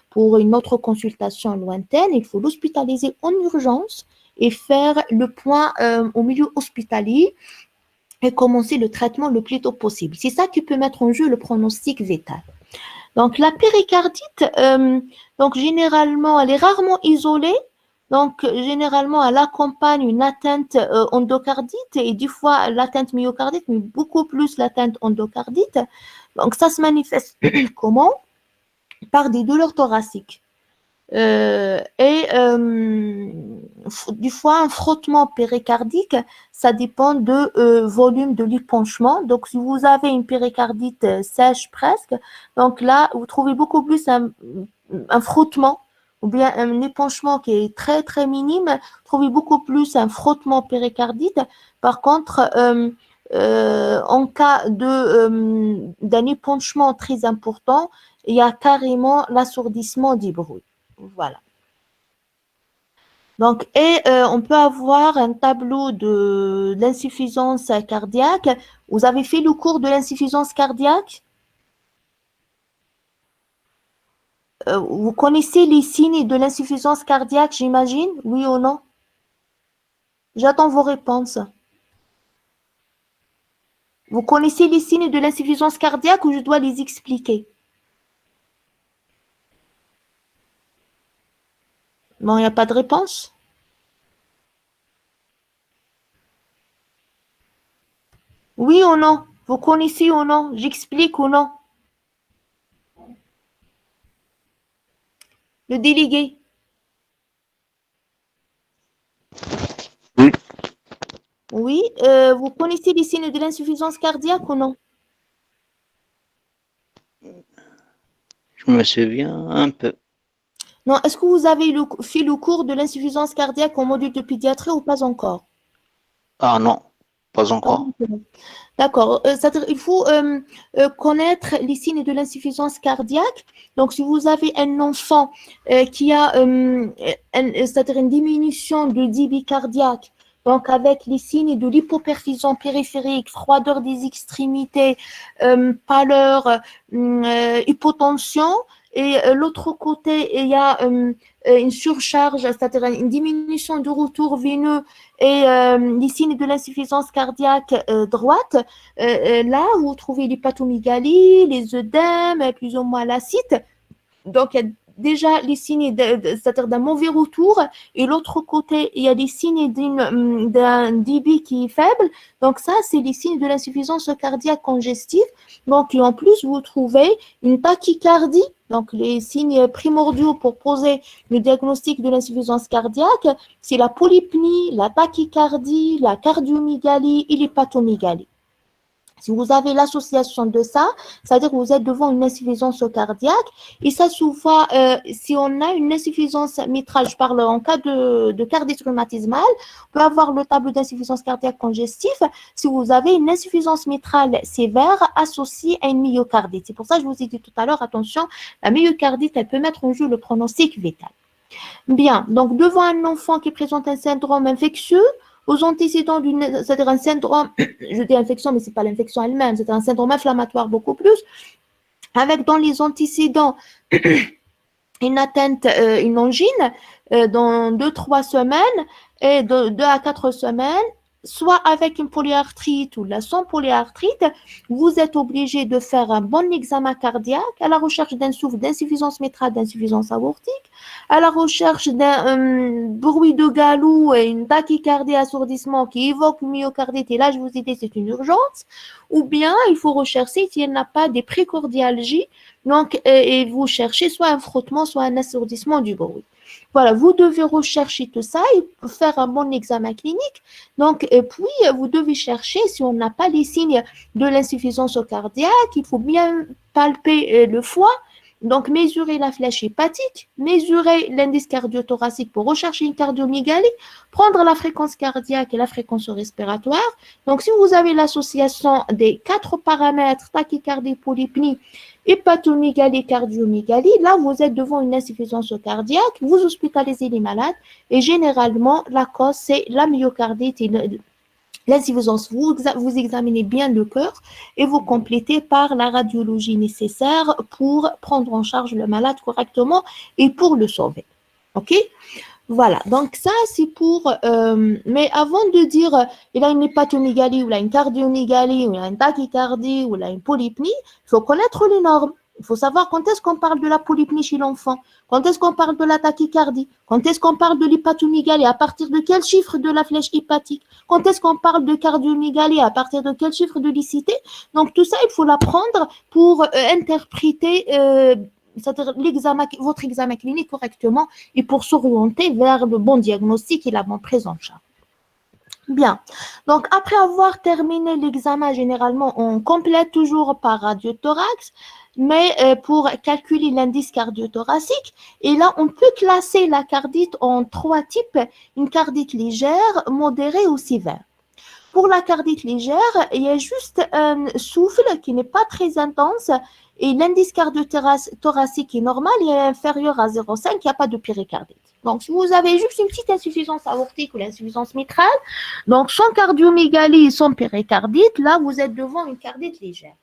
pour une autre consultation lointaine. Il faut l'hospitaliser en urgence et faire le point au milieu hospitalier et commencer le traitement le plus tôt possible. C'est ça qui peut mettre en jeu le pronostic vital. Donc la péricardite, donc généralement, elle est rarement isolée. Donc généralement, elle accompagne une atteinte endocardite et des fois l'atteinte myocardite, mais beaucoup plus l'atteinte endocardite. Donc ça se manifeste comment? Par des douleurs thoraciques. Du fois, un frottement péricardique, ça dépend de volume de l'épanchement. Donc, si vous avez une péricardite sèche presque, donc là, vous trouvez beaucoup plus un frottement ou bien un épanchement qui est très, très minime. Vous trouvez beaucoup plus un frottement péricardite. Par contre, en cas d'un épanchement très important, il y a carrément l'assourdissement du bruit. Voilà. Donc, on peut avoir un tableau de l'insuffisance cardiaque. Vous avez fait le cours de l'insuffisance cardiaque? Vous connaissez les signes de l'insuffisance cardiaque, j'imagine? Oui ou non? J'attends vos réponses. Vous connaissez les signes de l'insuffisance cardiaque ou je dois les expliquer? Non, il n'y a pas de réponse? Oui ou non? Vous connaissez ou non? J'explique ou non? Le délégué. Oui. Oui, vous connaissez les signes de l'insuffisance cardiaque ou non? Je me souviens un peu. Non, est-ce que vous avez fait le cours de l'insuffisance cardiaque au module de pédiatrie ou pas encore? Ah non, pas Pas encore. encore. D'accord. C'est-à-dire, il faut connaître les signes de l'insuffisance cardiaque. Donc, si vous avez un enfant qui a c'est-à-dire une diminution de débit cardiaque, donc avec les signes de l'hypoperfusion périphérique, froideur des extrémités, pâleur, hypotension, et l'autre côté, il y a une surcharge, c'est-à-dire une diminution du retour veineux et les signes de l'insuffisance cardiaque droite, là, vous trouvez l'hépatomégalie, les œdèmes, plus ou moins l'acide. Donc, il y a déjà les signes c'est-à-dire d'un mauvais retour. Et l'autre côté, il y a les signes d'un débit qui est faible. Donc, ça, c'est les signes de l'insuffisance cardiaque congestive. Donc, et en plus, vous trouvez une tachycardie. Donc, les signes primordiaux pour poser le diagnostic de l'insuffisance cardiaque, c'est la polypnie, la tachycardie, la cardiomégalie et l'hépatomégalie. Si vous avez l'association de ça, c'est-à-dire que vous êtes devant une insuffisance cardiaque, et ça souvent, si on a une insuffisance mitrale, je parle en cas de cardite rhumatismale, on peut avoir le tableau d'insuffisance cardiaque congestive si vous avez une insuffisance mitrale sévère associée à une myocardite. C'est pour ça que je vous ai dit tout à l'heure, attention, la myocardite, elle peut mettre en jeu le pronostic vital. Bien, donc devant un enfant qui présente un syndrome infectieux, aux antécédents c'est-à-dire un syndrome, je dis infection, mais ce n'est pas l'infection elle-même, c'est un syndrome inflammatoire beaucoup plus, avec dans les antécédents une atteinte, une angine dans 2-3 semaines et de 2 à 4 semaines, soit avec une polyarthrite ou sans polyarthrite, vous êtes obligé de faire un bon examen cardiaque à la recherche d'un souffle d'insuffisance mitrale, d'insuffisance aortique, à la recherche d'un bruit de galou et une tachycardie assourdissement qui évoque une myocardite, et là, je vous ai dit, c'est une urgence, ou bien il faut rechercher s'il n'y a pas des précordialgies, donc, et vous cherchez soit un frottement, soit un assourdissement du bruit. Voilà, vous devez rechercher tout ça et faire un bon examen clinique. Donc, et puis, vous devez chercher, si on n'a pas les signes de l'insuffisance cardiaque, il faut bien palper le foie, donc mesurer la flèche hépatique, mesurer l'indice cardiothoracique pour rechercher une cardiomégalie, prendre la fréquence cardiaque et la fréquence respiratoire. Donc, si vous avez l'association des 4 paramètres, tachycardie, polypnie, hépatomégalie, cardiomégalie, là, vous êtes devant une insuffisance cardiaque, vous hospitalisez les malades et généralement, la cause, c'est la myocardite et l'insuffisance. Vous examinez bien le cœur et vous complétez par la radiologie nécessaire pour prendre en charge le malade correctement et pour le sauver. OK? Voilà, donc ça c'est pour, mais avant de dire il a une hépatomégalie ou il a une cardiomégalie ou il a une tachycardie ou il a une polypnie, il faut connaître les normes. Il faut savoir quand est-ce qu'on parle de la polypnie chez l'enfant, quand est-ce qu'on parle de la tachycardie, quand est-ce qu'on parle de l'hépatomégalie, à partir de quel chiffre de la flèche hépatique, quand est-ce qu'on parle de cardiomégalie, à partir de quel chiffre de l'ICT. Donc tout ça, il faut l'apprendre pour interpréter votre examen clinique correctement et pour s'orienter vers le bon diagnostic et la bonne prise en charge. Bien. Donc, après avoir terminé l'examen, généralement, on complète toujours par radiothorax, mais pour calculer l'indice cardiothoracique. Et là, on peut classer la cardite en 3 types, une cardite légère, modérée ou sévère. Pour la cardite légère, il y a juste un souffle qui n'est pas très intense et l'indice cardio-thoracique est normal et est inférieur à 0,5, il n'y a pas de péricardite. Donc, si vous avez juste une petite insuffisance aortique ou l'insuffisance mitrale, donc sans cardiomégalie et sans péricardite, là, vous êtes devant une cardite légère.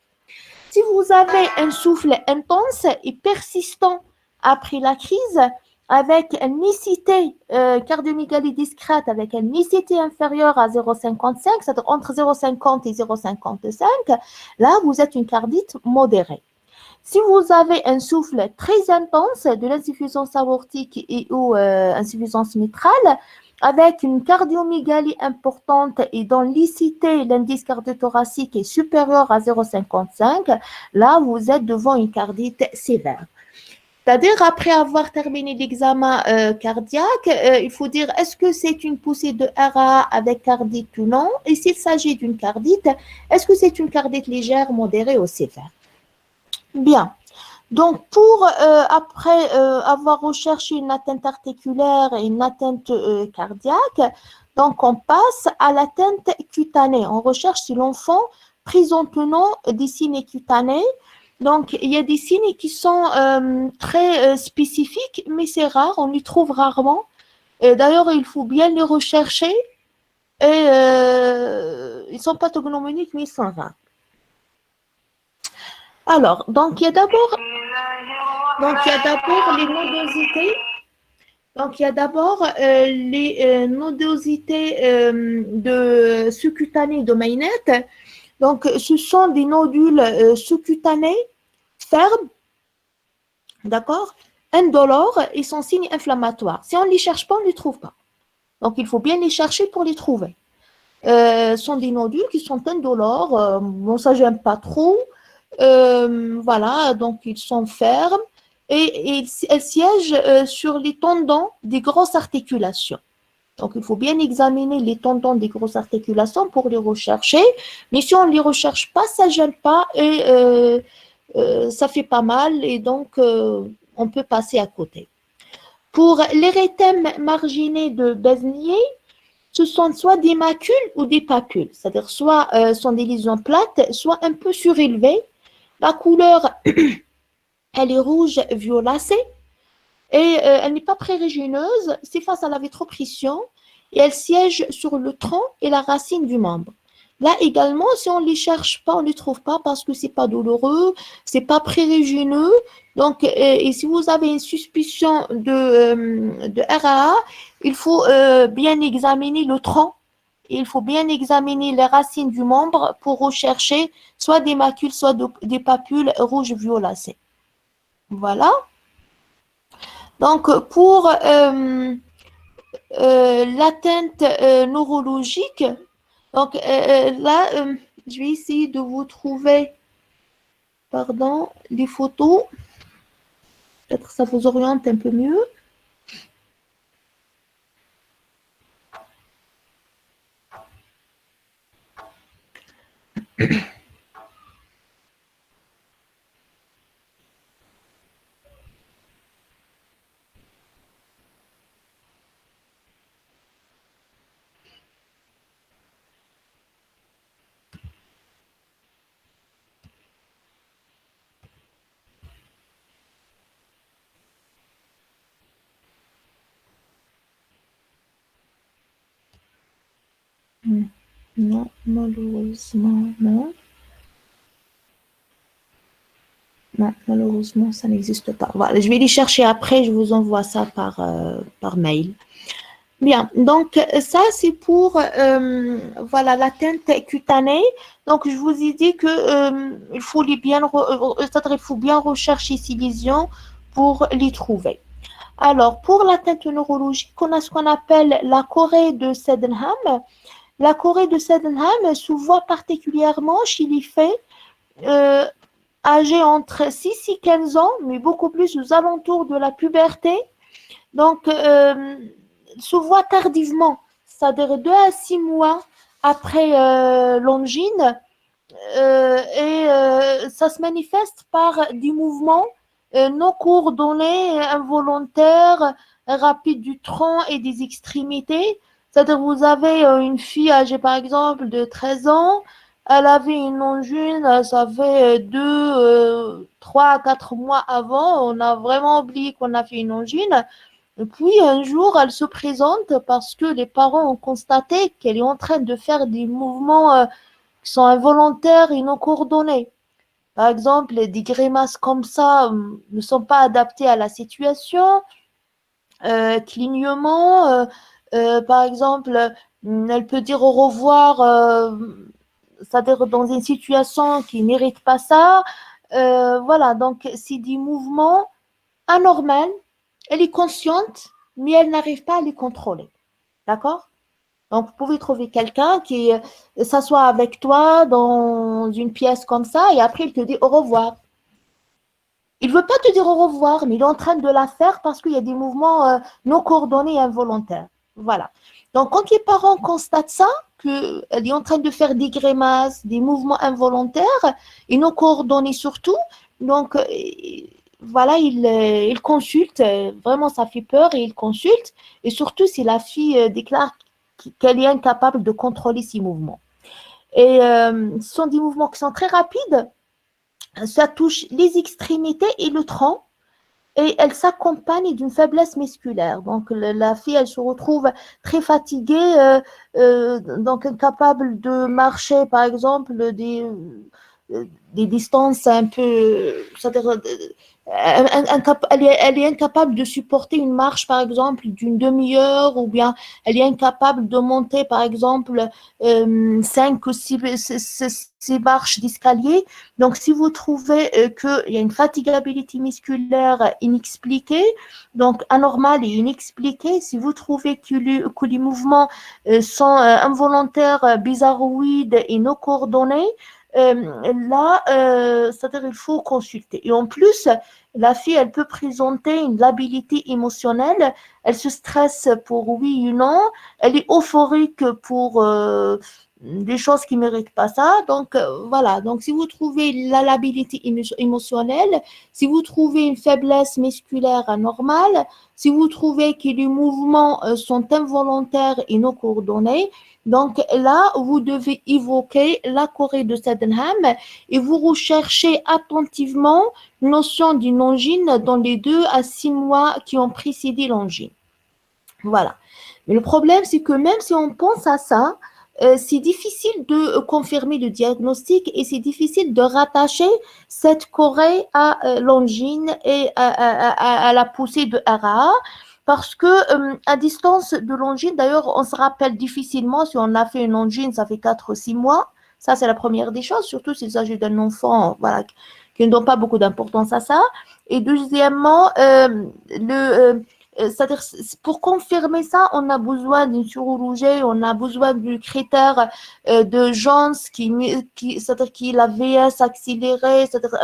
Si vous avez un souffle intense et persistant après la crise, avec une nicité cardiomégalie discrète, avec une nicité inférieure à 0,55, c'est-à-dire entre 0,50 et 0,55, là, vous êtes une cardite modérée. Si vous avez un souffle très intense, de l'insuffisance aortique et ou insuffisance mitrale, avec une cardiomégalie importante et dont l'ICT, l'indice cardiothoracique est supérieur à 0,55, là, vous êtes devant une cardite sévère. C'est-à-dire, après avoir terminé l'examen cardiaque, il faut dire est-ce que c'est une poussée de RA avec cardite ou non? Et s'il s'agit d'une cardite, est-ce que c'est une cardite légère, modérée ou sévère? Bien. Donc, après avoir recherché une atteinte articulaire et une atteinte cardiaque, donc on passe à l'atteinte cutanée. On recherche si l'enfant présente ou non des signes cutanés. Donc, il y a des signes qui sont très spécifiques, mais c'est rare, on les trouve rarement. D'ailleurs, il faut bien les rechercher. Et ils sont pathognomoniques, mais ils sont rares. Alors, donc il y a d'abord les nodosités. Donc, il y a d'abord les nodosités de sous-cutanées de Maynette. Donc, ce sont des nodules sous-cutanés fermes, d'accord, indolores et sans signe inflammatoire. Si on ne les cherche pas, on ne les trouve pas. Donc, il faut bien les chercher pour les trouver. Sont des nodules qui sont indolores. Bon, ça, j'aime pas trop. Voilà, donc ils sont fermes et elles siègent sur les tendons des grosses articulations. Donc, il faut bien examiner les tendons des grosses articulations pour les rechercher. Mais si on ne les recherche pas, ça ne gêne pas et ça fait pas mal et donc on peut passer à côté. Pour l'érythème marginé de Besnier, ce sont soit des macules ou des papules, c'est-à-dire soit sont des lésions plates, soit un peu surélevées. La couleur, elle est rouge violacée et elle n'est pas prérigineuse, c'est face à la vitropression et elle siège sur le tronc et la racine du membre. Là également, si on ne les cherche pas, on ne les trouve pas parce que c'est pas douloureux, c'est pas prérigineux. Donc, et si vous avez une suspicion de RAA, il faut bien examiner le tronc. Il faut bien examiner les racines du membre pour rechercher soit des macules, soit des papules rouges violacées. Voilà. Donc, pour l'atteinte neurologique, donc là, je vais essayer de vous trouver, pardon, les photos. Peut-être ça vous oriente un peu mieux. Non, malheureusement, non. Non, malheureusement, ça n'existe pas. Voilà, je vais les chercher après, je vous envoie ça par mail. Bien, donc ça c'est pour voilà l'atteinte cutanée. Donc je vous ai dit que il faut il faut bien rechercher ces lésions pour les trouver. Alors pour l'atteinte neurologique, on a ce qu'on appelle la chorée de Sydenham. La chorée de Sydenham se voit particulièrement chez les filles âgées entre 6 et 15 ans, mais beaucoup plus aux alentours de la puberté. Donc se voit tardivement, c'est-à-dire 2 à 6 mois après l'angine, et ça se manifeste par des mouvements non coordonnés, involontaires, rapides du tronc et des extrémités. C'est-à-dire, vous avez une fille âgée, par exemple, de 13 ans, elle avait une angine, ça fait 3 à 4 mois avant, on a vraiment oublié qu'on a fait une angine. Et puis, un jour, elle se présente parce que les parents ont constaté qu'elle est en train de faire des mouvements qui sont involontaires et non coordonnés. Par exemple, des grimaces comme ça ne sont pas adaptées à la situation. Clignement, par exemple, elle peut dire au revoir, c'est-à-dire dans une situation qui ne mérite pas ça. Voilà, donc c'est des mouvements anormaux. Elle est consciente, mais elle n'arrive pas à les contrôler. D'accord? Donc, vous pouvez trouver quelqu'un qui s'assoit avec toi dans une pièce comme ça et après il te dit au revoir. Il ne veut pas te dire au revoir, mais il est en train de la faire parce qu'il y a des mouvements non coordonnés et involontaires. Voilà. Donc, quand les parents constatent ça, qu'elle est en train de faire des grimaces, des mouvements involontaires et non coordonnés surtout, donc voilà, il consulte. Vraiment, ça fait peur et il consulte. Et surtout, si la fille déclare qu'elle est incapable de contrôler ses mouvements. Et ce sont des mouvements qui sont très rapides. Ça touche les extrémités et le tronc et elle s'accompagne d'une faiblesse musculaire. Donc, la fille, elle se retrouve très fatiguée, donc incapable de marcher, par exemple, des distances un peu, c'est-à-dire, elle est incapable de supporter une marche, par exemple, d'une demi-heure, ou bien elle est incapable de monter, par exemple, 5 ou 6 marches d'escalier. Donc, si vous trouvez qu'il y a une fatigabilité musculaire inexpliquée, donc anormale et inexpliquée, si vous trouvez que les mouvements sont involontaires, bizarroïdes et non coordonnés, là, c'est-à-dire il faut consulter. Et en plus, la fille, elle peut présenter une labilité émotionnelle. Elle se stresse pour oui ou non. Elle est euphorique pour des choses qui ne méritent pas ça. Donc, voilà. Donc, si vous trouvez la labilité émotionnelle, si vous trouvez une faiblesse musculaire anormale, si vous trouvez que les mouvements sont involontaires et non coordonnés, donc là, vous devez évoquer la Corée de Sydenham et vous recherchez attentivement notion d'une angine dans les 2 à 6 mois qui ont précédé l'angine. Voilà. Mais le problème, c'est que même si on pense à ça, c'est difficile de confirmer le diagnostic et c'est difficile de rattacher cette Corée à l'angine et à la poussée de RA. Parce que à distance de l'angine, d'ailleurs, on se rappelle difficilement si on a fait une angine, ça fait 4 ou 6 mois. Ça, c'est la première des choses, surtout s'il s'agit d'un enfant voilà, qui ne donne pas beaucoup d'importance à ça. Et deuxièmement, c'est-à-dire, pour confirmer ça, on a besoin d'une chirurgie, on a besoin du critère de Jones c'est-à-dire qui est la VS accélérée, c'est-à-dire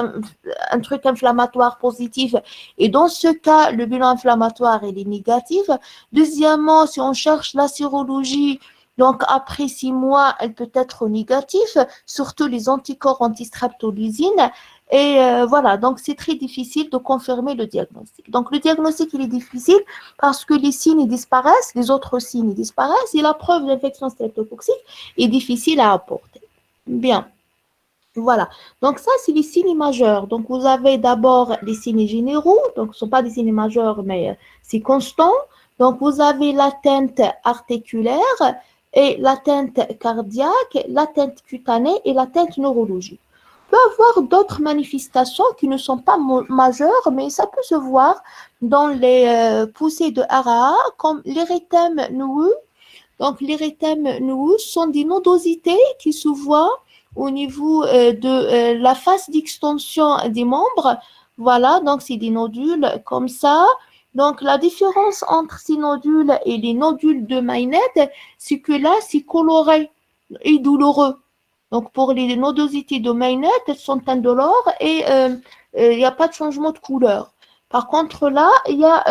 un truc inflammatoire positif. Et dans ce cas, le bilan inflammatoire il est négatif. Deuxièmement, si on cherche la sérologie, donc après 6 mois, elle peut être négative, surtout les anticorps antistreptolysine. Et voilà, donc c'est très difficile de confirmer le diagnostic. Donc le diagnostic, il est difficile parce que les signes disparaissent, les autres signes disparaissent et la preuve d'infection streptocoxique est difficile à apporter. Bien, voilà. Donc ça, c'est les signes majeurs. Donc vous avez d'abord les signes généraux, donc ce ne sont pas des signes majeurs, mais c'est constant. Donc vous avez l'atteinte articulaire et l'atteinte cardiaque, l'atteinte cutanée et l'atteinte neurologique peut avoir d'autres manifestations qui ne sont pas majeures, mais ça peut se voir dans les poussées de RAA, comme l'érythème noueux. Donc, l'érythème noueux sont des nodosités qui se voient au niveau de la face d'extension des membres. Voilà, donc c'est des nodules comme ça. Donc, la différence entre ces nodules et les nodules de Maynard, c'est que là, c'est coloré et douloureux. Donc, pour les nodosités de Maynard, elles sont indolores et il n'y a pas de changement de couleur. Par contre, là, il y a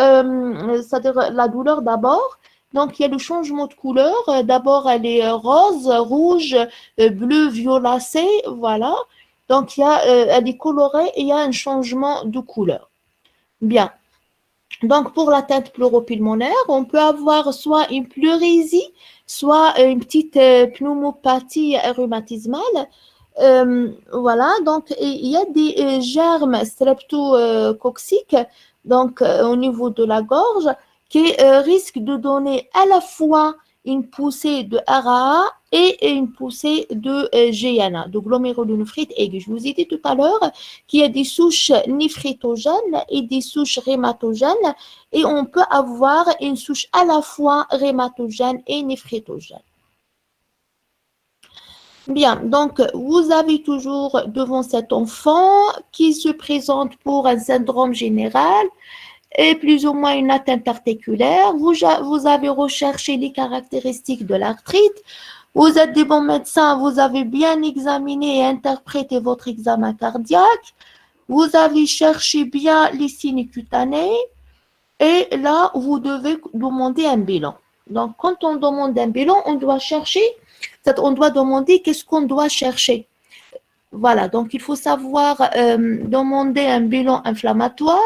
c'est-à-dire la douleur d'abord. Donc, il y a le changement de couleur. D'abord, elle est rose, rouge, bleu, violacé. Voilà. Donc, elle est colorée et il y a un changement de couleur. Bien. Donc, pour l'atteinte pleuropulmonaire, on peut avoir soit une pleurésie, soit une petite pneumopathie rhumatismale. Voilà, donc il y a des germes streptococciques donc, au niveau de la gorge qui risquent de donner à la fois une poussée de RAA et une poussée de GNA, de glomérulonéphrite aiguë. Je vous ai dit tout à l'heure qu'il y a des souches néphritogènes et des souches rhumatogènes et on peut avoir une souche à la fois rhumatogène et néphritogène. Bien, donc vous avez toujours devant cet enfant qui se présente pour un syndrome général et plus ou moins une atteinte articulaire. Vous avez recherché les caractéristiques de l'arthrite. Vous êtes des bons médecins, vous avez bien examiné et interprété votre examen cardiaque. Vous avez cherché bien les signes cutanés. Et là, vous devez demander un bilan. Donc, quand on demande un bilan, on doit chercher, on doit demander qu'est-ce qu'on doit chercher. Voilà, donc il faut savoir demander un bilan inflammatoire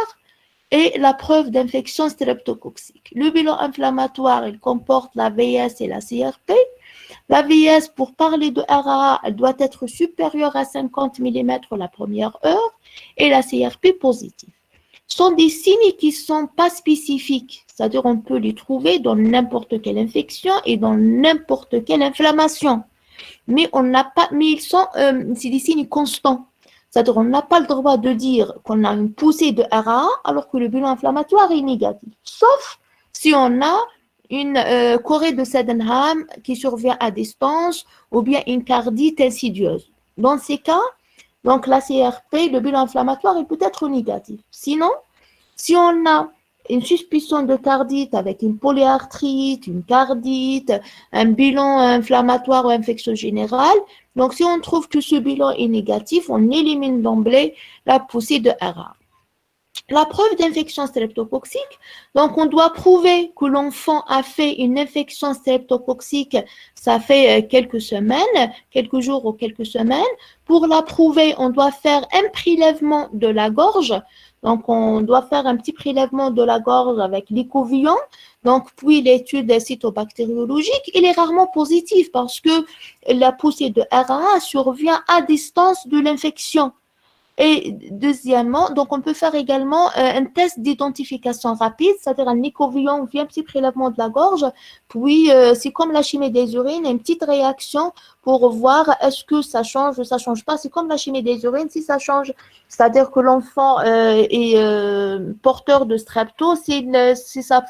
et la preuve d'infection streptococcique. Le bilan inflammatoire, il comporte la VS et la CRP. La VS, pour parler de RAA, elle doit être supérieure à 50 mm la première heure et la CRP positive. Ce sont des signes qui ne sont pas spécifiques, c'est-à-dire on peut les trouver dans n'importe quelle infection et dans n'importe quelle inflammation. Mais ils sont, c'est des signes constants. C'est-à-dire on n'a pas le droit de dire qu'on a une poussée de RAA alors que le bilan inflammatoire est négatif. Sauf si on a une chorée de Sydenham qui survient à distance ou bien une cardite insidieuse. Dans ces cas, donc la CRP, le bilan inflammatoire, il peut être négatif. Sinon, si on a une suspicion de cardite avec une polyarthrite, une cardite, un bilan inflammatoire ou infectieux général, donc si on trouve que ce bilan est négatif, on élimine d'emblée la poussée de RA. La preuve d'infection streptococcique, donc on doit prouver que l'enfant a fait une infection streptococcique, ça fait quelques semaines, quelques jours ou quelques semaines. Pour la prouver, on doit faire un prélèvement de la gorge. Donc, on doit faire un petit prélèvement de la gorge avec l'écouvillon. Donc, puis l'étude cytobactériologique, il est rarement positif parce que la poussée de RAA survient à distance de l'infection. Et deuxièmement, donc on peut faire également un test d'identification rapide, c'est-à-dire un écouvillon ou un petit prélèvement de la gorge. Puis, c'est comme la chimie des urines, une petite réaction pour voir est-ce que ça change ou ça ne change pas. C'est comme la chimie des urines, si ça change, c'est-à-dire que l'enfant est porteur de strepto, si ça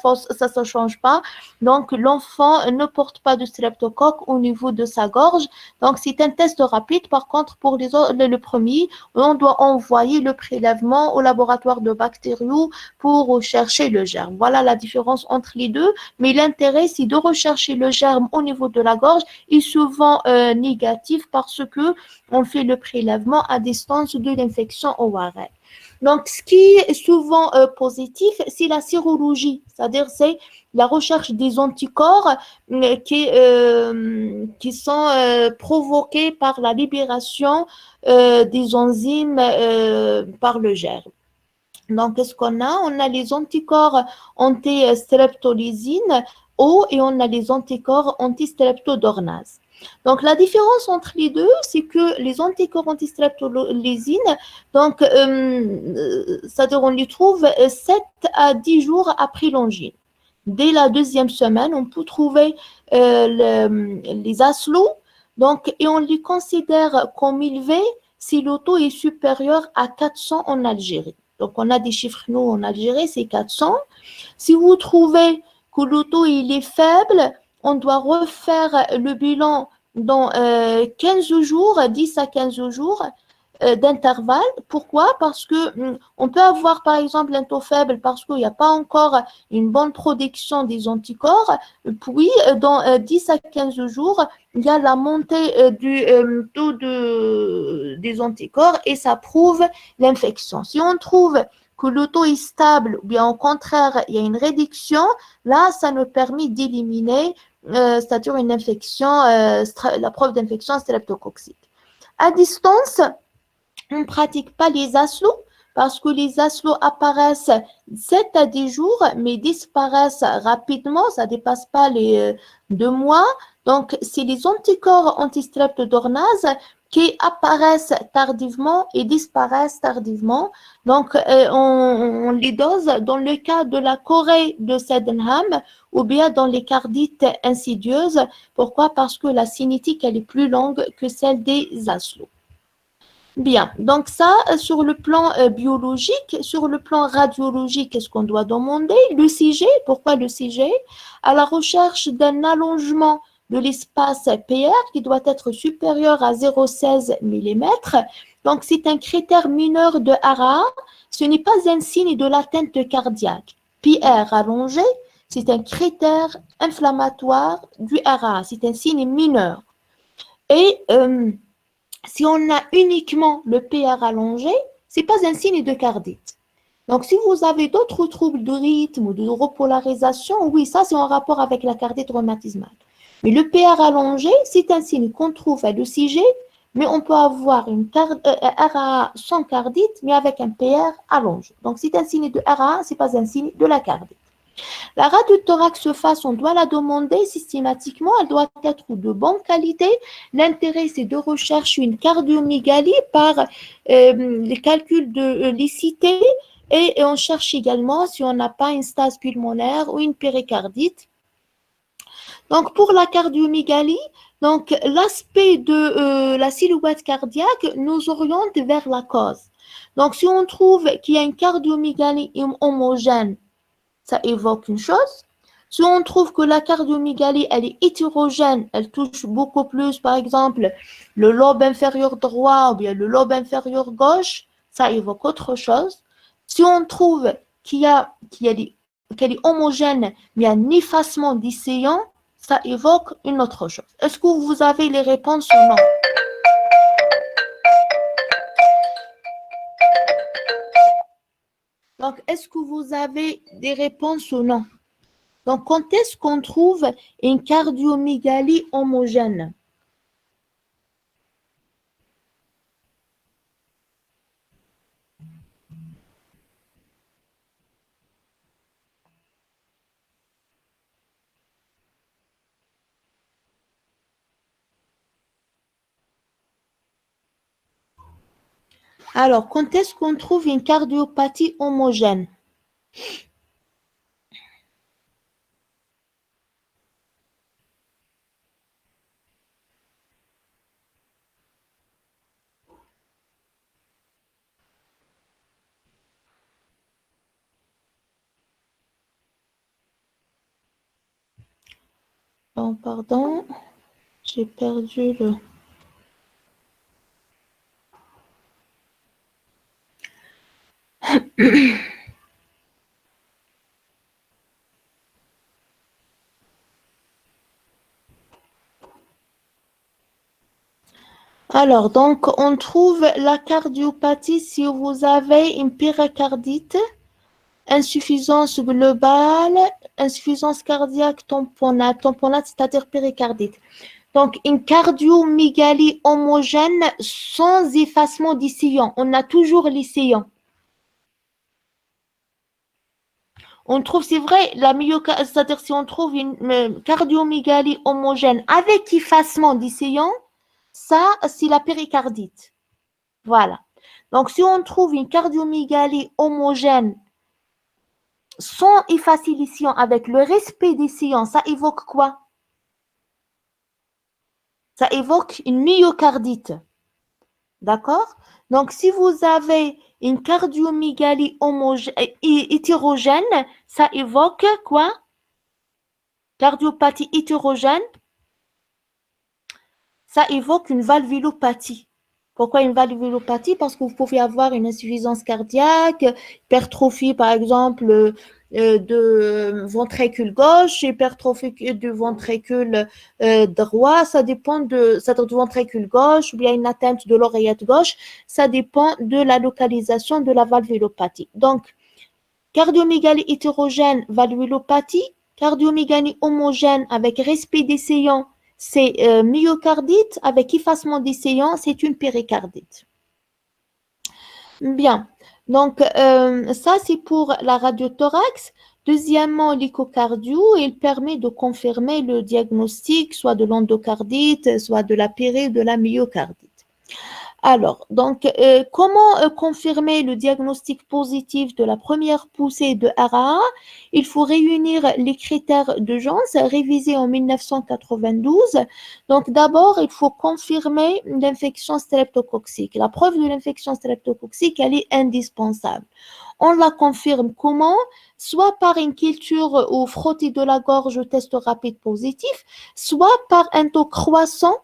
ne change pas. Donc, l'enfant ne porte pas de streptocoque au niveau de sa gorge. Donc, c'est un test rapide. Par contre, pour le premier, on doit envoyer le prélèvement au laboratoire de bactériaux pour chercher le germe. Voilà la différence entre les deux. Mais l'intérêt, c'est de rechercher le germe au niveau de la gorge et souvent négatif parce que on fait le prélèvement à distance de l'infection ORL. Donc, ce qui est souvent positif, c'est la sérologie, c'est-à-dire c'est la recherche des anticorps qui sont provoqués par la libération des enzymes par le germe. Donc, qu'est-ce qu'on a? On a les anticorps anti-streptolysine O et on a les anticorps anti-streptodornase. Donc, la différence entre les deux, c'est que les anticorps anti-streptolysine, donc, c'est-à-dire on les trouve 7 à 10 jours après l'angine. Dès la deuxième semaine, on peut trouver les ASLO, donc, et on les considère comme élevés si le taux est supérieur à 400 en Algérie. Donc, on a des chiffres, nous, en Algérie, c'est 400. Si vous trouvez que le taux il est faible, on doit refaire le bilan dans 15 jours, 10 à 15 jours d'intervalle. Pourquoi? Parce que on peut avoir, par exemple, un taux faible parce qu'il n'y a pas encore une bonne production des anticorps. Puis, dans 10 à 15 jours, il y a la montée du taux des anticorps et ça prouve l'infection. Si on trouve que le taux est stable ou bien au contraire, il y a une réduction, là, ça nous permet d'éliminer, c'est-à-dire une infection, la preuve d'infection streptococcique. À distance, on ne pratique pas les ASLO parce que les aslos apparaissent 7 à 10 jours, mais disparaissent rapidement, ça ne dépasse pas les 2 mois. Donc, c'est les anticorps anti-strep d'ornase qui apparaissent tardivement et disparaissent tardivement. Donc, on les dose dans le cas de la chorée de Sydenham ou bien dans les cardites insidieuses. Pourquoi? Parce que la cinétique, elle est plus longue que celle des aslos. Bien, donc ça, sur le plan biologique, sur le plan radiologique, qu'est-ce qu'on doit demander? Le CG, pourquoi le CG? À la recherche d'un allongement de l'espace PR qui doit être supérieur à 0,16 mm. Donc, c'est un critère mineur de RA. Ce n'est pas un signe de l'atteinte cardiaque. PR allongé, c'est un critère inflammatoire du RA. C'est un signe mineur. Et si on a uniquement le PR allongé, ce n'est pas un signe de cardite. Donc, si vous avez d'autres troubles de rythme ou de repolarisation, oui, ça, c'est en rapport avec la cardite rhumatismale. Mais le PR allongé, c'est un signe qu'on trouve à l'ECG, mais on peut avoir une RAA sans cardite, mais avec un PR allongé. Donc, c'est un signe de RAA, ce n'est pas un signe de la cardite. La radiothorax face, on doit la demander systématiquement, elle doit être de bonne qualité. L'intérêt, c'est de rechercher une cardiomygalie par les calculs de l'écité et on cherche également si on n'a pas une stase pulmonaire ou une péricardite. Donc, pour la cardiomygalie, donc l'aspect de la silhouette cardiaque nous oriente vers la cause. Donc, si on trouve qu'il y a une cardiomygalie homogène, ça évoque une chose. Si on trouve que la cardiomygalie, elle est hétérogène, elle touche beaucoup plus, par exemple, le lobe inférieur droit ou bien le lobe inférieur gauche, ça évoque autre chose. Si on trouve qu'elle est homogène, mais il y a un effacement des séants, ça évoque une autre chose. Est-ce que vous avez les réponses ou non? Donc, est-ce que vous avez des réponses ou non? Donc, quand est-ce qu'on trouve une cardiomygalie homogène? Alors, quand est-ce qu'on trouve une cardiopathie homogène? Oh, pardon, j'ai perdu le... Alors, donc, on trouve la cardiopathie si vous avez une péricardite, insuffisance globale, insuffisance cardiaque tamponade, c'est-à-dire péricardite. Donc, une cardiomygalie homogène sans effacement des sillons. On a toujours les sillons. On trouve, c'est vrai, c'est-à-dire si on trouve une cardiomygalie homogène avec effacement des sillons, ça, c'est la péricardite. Voilà. Donc, si on trouve une cardiomygalie homogène sans effacer les sillons, avec le respect des sillons, ça évoque quoi? Ça évoque une myocardite. D'accord? Donc, si vous avez une cardiomygalie hétérogène, ça évoque quoi? Cardiopathie hétérogène, ça évoque une valvulopathie. Pourquoi une valvulopathie? Parce que vous pouvez avoir une insuffisance cardiaque, hypertrophie par exemple de ventricule gauche, hypertrophie du ventricule droit, ça dépend du ventricule gauche ou bien une atteinte de l'oreillette gauche, ça dépend de la localisation de la valvulopathie. Donc, cardiomygalie hétérogène, valvulopathie, cardiomygalie homogène avec respect des sillons, c'est myocardite, avec effacement des sillons, c'est une péricardite. Bien. Donc, ça, c'est pour la radiothorax. Deuxièmement, l'échocardio, il permet de confirmer le diagnostic, soit de l'endocardite, soit de la de la myocardite. Alors, donc, comment confirmer le diagnostic positif de la première poussée de RAA? Il faut réunir les critères de Jones révisés en 1992. Donc, d'abord, il faut confirmer l'infection streptococcique. La preuve de l'infection streptococcique, elle est indispensable. On la confirme comment? Soit par une culture ou frottis de la gorge au test rapide positif, soit par un taux croissant,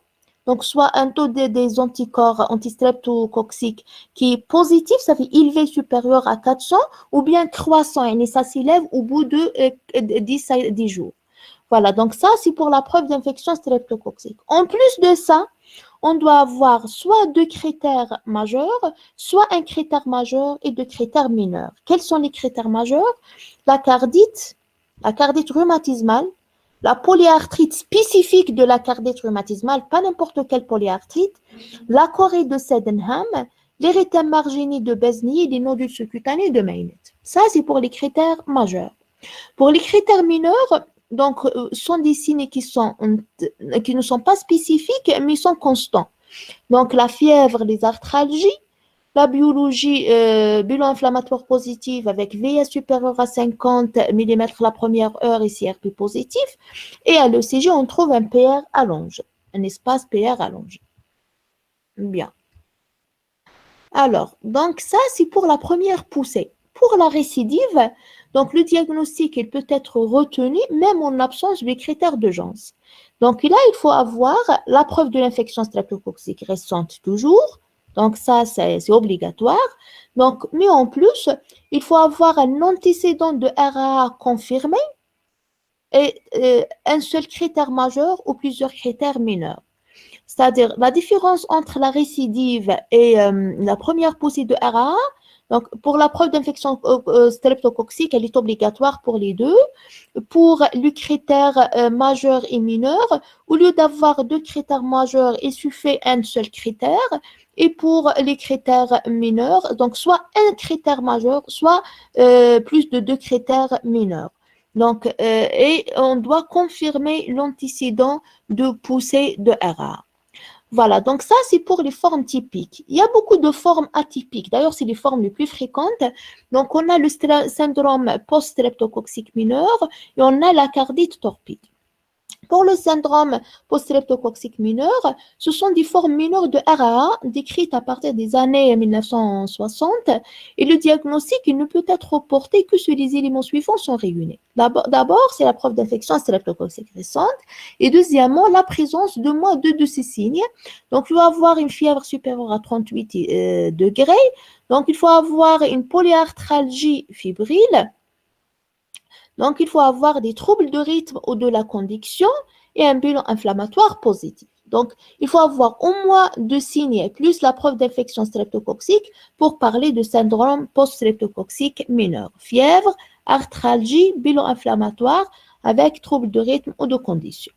donc soit un taux des anticorps antistreptococciques qui est positif, ça fait élevé supérieur à 400, ou bien croissant, et ça s'élève au bout de 10 jours. Voilà, donc ça, c'est pour la preuve d'infection streptococcique. En plus de ça, on doit avoir soit deux critères majeurs, soit un critère majeur et deux critères mineurs. Quels sont les critères majeurs? La cardite rhumatismale, la polyarthrite spécifique de la cardite rhumatismale, pas n'importe quelle polyarthrite, la chorée de Sydenham, l'érythème marginé de Besnier et les nodules sous-cutanés de Maynard. Ça, c'est pour les critères majeurs. Pour les critères mineurs, donc, sont des signes qui ne sont pas spécifiques, mais sont constants. Donc, la fièvre, les arthralgies, la biologie bilan inflammatoire positif avec VS supérieur à 50 mm la première heure et CRP positif. Et à l'ECG, on trouve un PR allongé, un espace PR allongé. Bien. Alors, donc ça, c'est pour la première poussée. Pour la récidive, donc le diagnostic il peut être retenu même en absence des critères de Jones. Donc là, il faut avoir la preuve de l'infection streptococcique récente toujours. Donc ça, c'est obligatoire. Donc, mais en plus, il faut avoir un antécédent de RAA confirmé et un seul critère majeur ou plusieurs critères mineurs. C'est-à-dire la différence entre la récidive et la première poussée de RAA. Donc, pour la preuve d'infection streptococcique, elle est obligatoire pour les deux. Pour le critère majeur et mineur, au lieu d'avoir deux critères majeurs, il suffit un seul critère. Et pour les critères mineurs, donc soit un critère majeur, soit plus de deux critères mineurs. Donc, et on doit confirmer l'antécédent de poussée de RAA. Voilà, donc ça, c'est pour les formes typiques. Il y a beaucoup de formes atypiques. D'ailleurs, c'est les formes les plus fréquentes. Donc, on a le syndrome post-streptococcique mineur et on a la cardite torpide. Pour le syndrome post-streptococcique mineur, ce sont des formes mineures de RAA décrites à partir des années 1960 et le diagnostic il ne peut être reporté que si les éléments suivants sont réunis. D'abord, c'est la preuve d'infection streptococcique récente et deuxièmement, la présence de moins de ces signes. Donc, il faut avoir une fièvre supérieure à 38 degrés. Donc, il faut avoir une polyarthralgie fébrile. Donc, il faut avoir des troubles de rythme ou de la conduction et un bilan inflammatoire positif. Donc, il faut avoir au moins deux signes plus la preuve d'infection streptococcique pour parler de syndrome post-streptococcique mineur. Fièvre, arthralgie, bilan inflammatoire avec troubles de rythme ou de condition.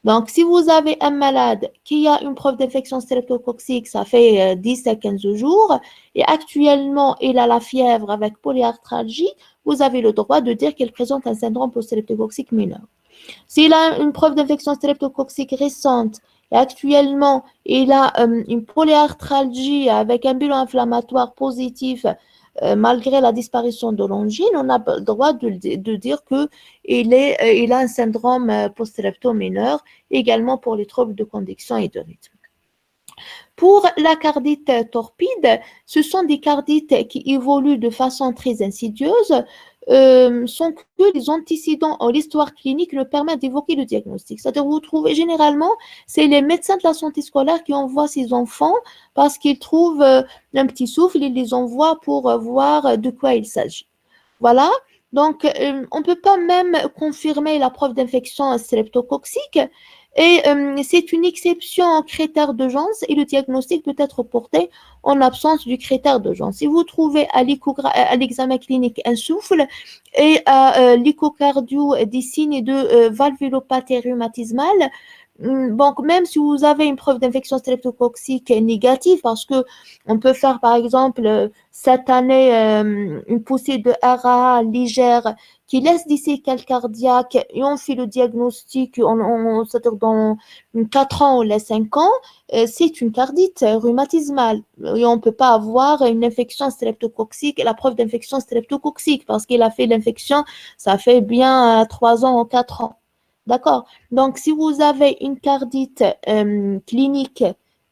Donc, si vous avez un malade qui a une preuve d'infection streptococcique, ça fait 10 à 15 jours, et actuellement, il a la fièvre avec polyarthralgie, vous avez le droit de dire qu'il présente un syndrome post-streptococcique mineur. S'il a une preuve d'infection streptococcique récente, et actuellement, il a une polyarthralgie avec un bilan inflammatoire positif, malgré la disparition de l'angine, on a le droit de dire qu'il a un syndrome post-strepto mineur, également pour les troubles de conduction et de rythme. Pour la cardite torpide, ce sont des cardites qui évoluent de façon très insidieuse, sans que les antécédents en l'histoire clinique ne permettent d'évoquer le diagnostic. C'est-à-dire, vous trouvez généralement, c'est les médecins de la santé scolaire qui envoient ces enfants parce qu'ils trouvent un petit souffle, ils les envoient pour voir de quoi il s'agit. Voilà. Donc, on ne peut pas même confirmer la preuve d'infection streptococcique et c'est une exception en critère de Jones et le diagnostic peut être porté en absence du critère de Jones. Si vous trouvez à l'examen clinique un souffle et à l'échocardio des signes de valvulopathie rhumatismale, Donc, même si vous avez une preuve d'infection streptococcique négative, parce que on peut faire, par exemple, cette année, une poussée de RA légère qui laisse des séquelles cardiaques et on fait le diagnostic, c'est-à-dire dans 4 ans ou les 5 ans, c'est une cardite rhumatismale. Et on ne peut pas avoir une infection streptococcique, la preuve d'infection streptococcique, parce qu'il a fait l'infection, ça fait bien 3 ans ou 4 ans. D'accord? Donc, si vous avez une cardite clinique,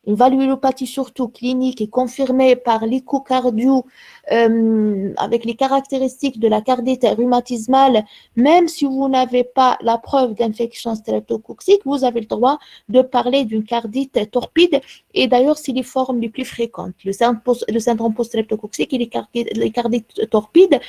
une valvulopathie surtout clinique et confirmée par l'échocardio avec les caractéristiques de la cardite rhumatismale, même si vous n'avez pas la preuve d'infection streptococcique, vous avez le droit de parler d'une cardite torpide. Et d'ailleurs, c'est les formes les plus fréquentes. Le syndrome post-streptococcique et les cardites torpides.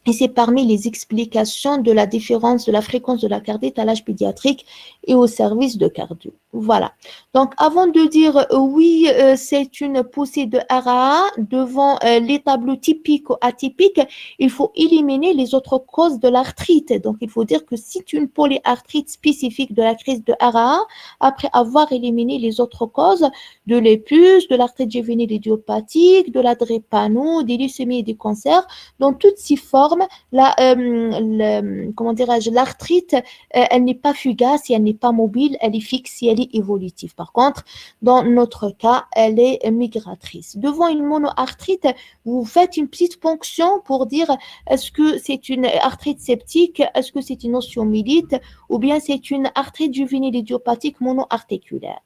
Et c'est parmi les explications de la différence de la fréquence de la cardite à l'âge pédiatrique et au service de cardio. Voilà. Donc, avant de dire oui, c'est une poussée de RAA devant les tableaux typiques ou atypiques, il faut éliminer les autres causes de l'arthrite. Donc, il faut dire que c'est une polyarthrite spécifique de la crise de RAA après avoir éliminé les autres causes de l'épus, de l'arthrite juvénile idiopathique, de la drépano, des leucémies et des cancers. Dans toutes ces formes, comment dirais-je, l'arthrite, elle n'est pas fugace et elle n'est pas mobile, elle est fixe et elle est évolutive. Par contre, dans notre cas, elle est migratrice. Devant une monoarthrite, vous faites une petite ponction pour dire est-ce que c'est une arthrite septique, est-ce que c'est une osteomyélite ou bien c'est une arthrite juvénile idiopathique monoarticulaire.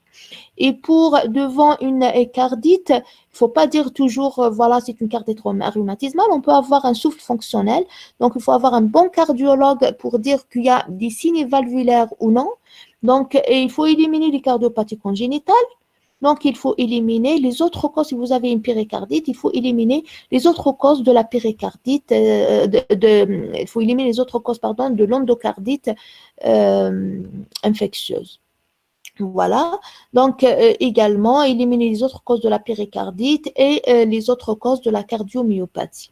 Et pour devant une cardite, il ne faut pas dire toujours, voilà, c'est une cardite rhumatismale. On peut avoir un souffle fonctionnel. Donc, il faut avoir un bon cardiologue pour dire qu'il y a des signes valvulaires ou non. Donc, il faut éliminer les cardiopathies congénitales. Donc, il faut éliminer les autres causes. Si vous avez une péricardite, il faut éliminer les autres causes de la péricardite. Il faut éliminer les autres causes, pardon, de l'endocardite infectieuse. Voilà, donc également éliminer les autres causes de la péricardite et les autres causes de la cardiomyopathie.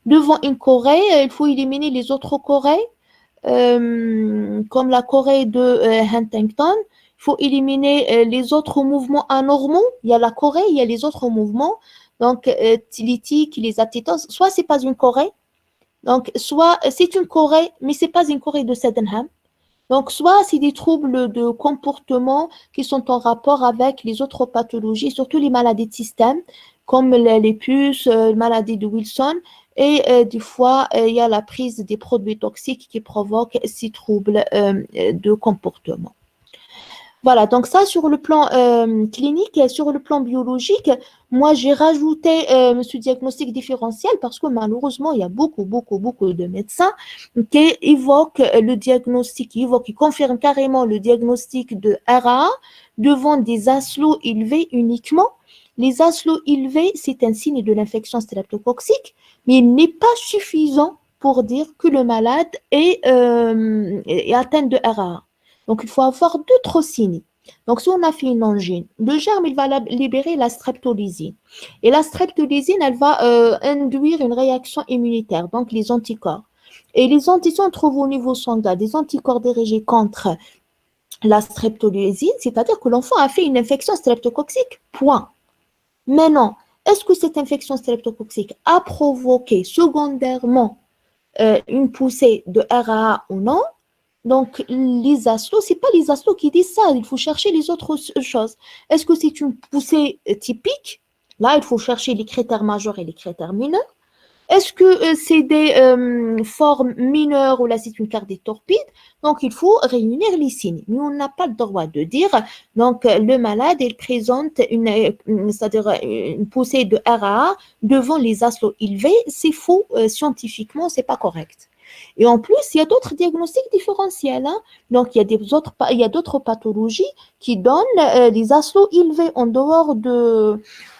Devant une chorée, il faut éliminer les autres chorées, comme la chorée de Huntington. Il faut éliminer les autres mouvements anormaux. Il y a la chorée, il y a les autres mouvements. Donc, les tics, les athétoses, soit c'est pas une chorée, donc soit c'est une chorée, mais c'est pas une chorée de Sydenham. Donc, soit c'est des troubles de comportement qui sont en rapport avec les autres pathologies, surtout les maladies de système, comme les puces, maladie de Wilson, et des fois, il y a la prise des produits toxiques qui provoquent ces troubles de comportement. Voilà, donc ça sur le plan clinique et sur le plan biologique, moi j'ai rajouté ce diagnostic différentiel parce que malheureusement il y a beaucoup de médecins qui évoquent le diagnostic, qui confirment carrément le diagnostic de RA devant des aslos élevés uniquement. Les aslos élevés, c'est un signe de l'infection streptococcique, mais il n'est pas suffisant pour dire que le malade est atteint de RA. Donc, il faut avoir d'autres signes. Donc, si on a fait une angine, le germe, il va libérer la streptolysine. Et la streptolysine, elle va induire une réaction immunitaire, donc les anticorps. Et les anticorps, on trouve au niveau sanguin des anticorps dirigés contre la streptolysine, c'est-à-dire que l'enfant a fait une infection streptococcique, point. Maintenant, est-ce que cette infection streptococcique a provoqué secondairement une poussée de RAA ou non? Donc, les aslos, ce n'est pas les aslos qui disent ça, il faut chercher les autres choses. Est-ce que c'est une poussée typique? Là, il faut chercher les critères majeurs et les critères mineurs. Est-ce que c'est des formes mineures ou là c'est une cardite torpide? Donc, il faut réunir les signes. Mais on n'a pas le droit de dire, donc le malade, il présente c'est-à-dire une poussée de RAA devant les aslos élevés. C'est faux, scientifiquement, c'est pas correct. Et en plus, il y a d'autres diagnostics différentiels. Hein. Donc, il y a d'autres pathologies qui donnent des aslos élevés en dehors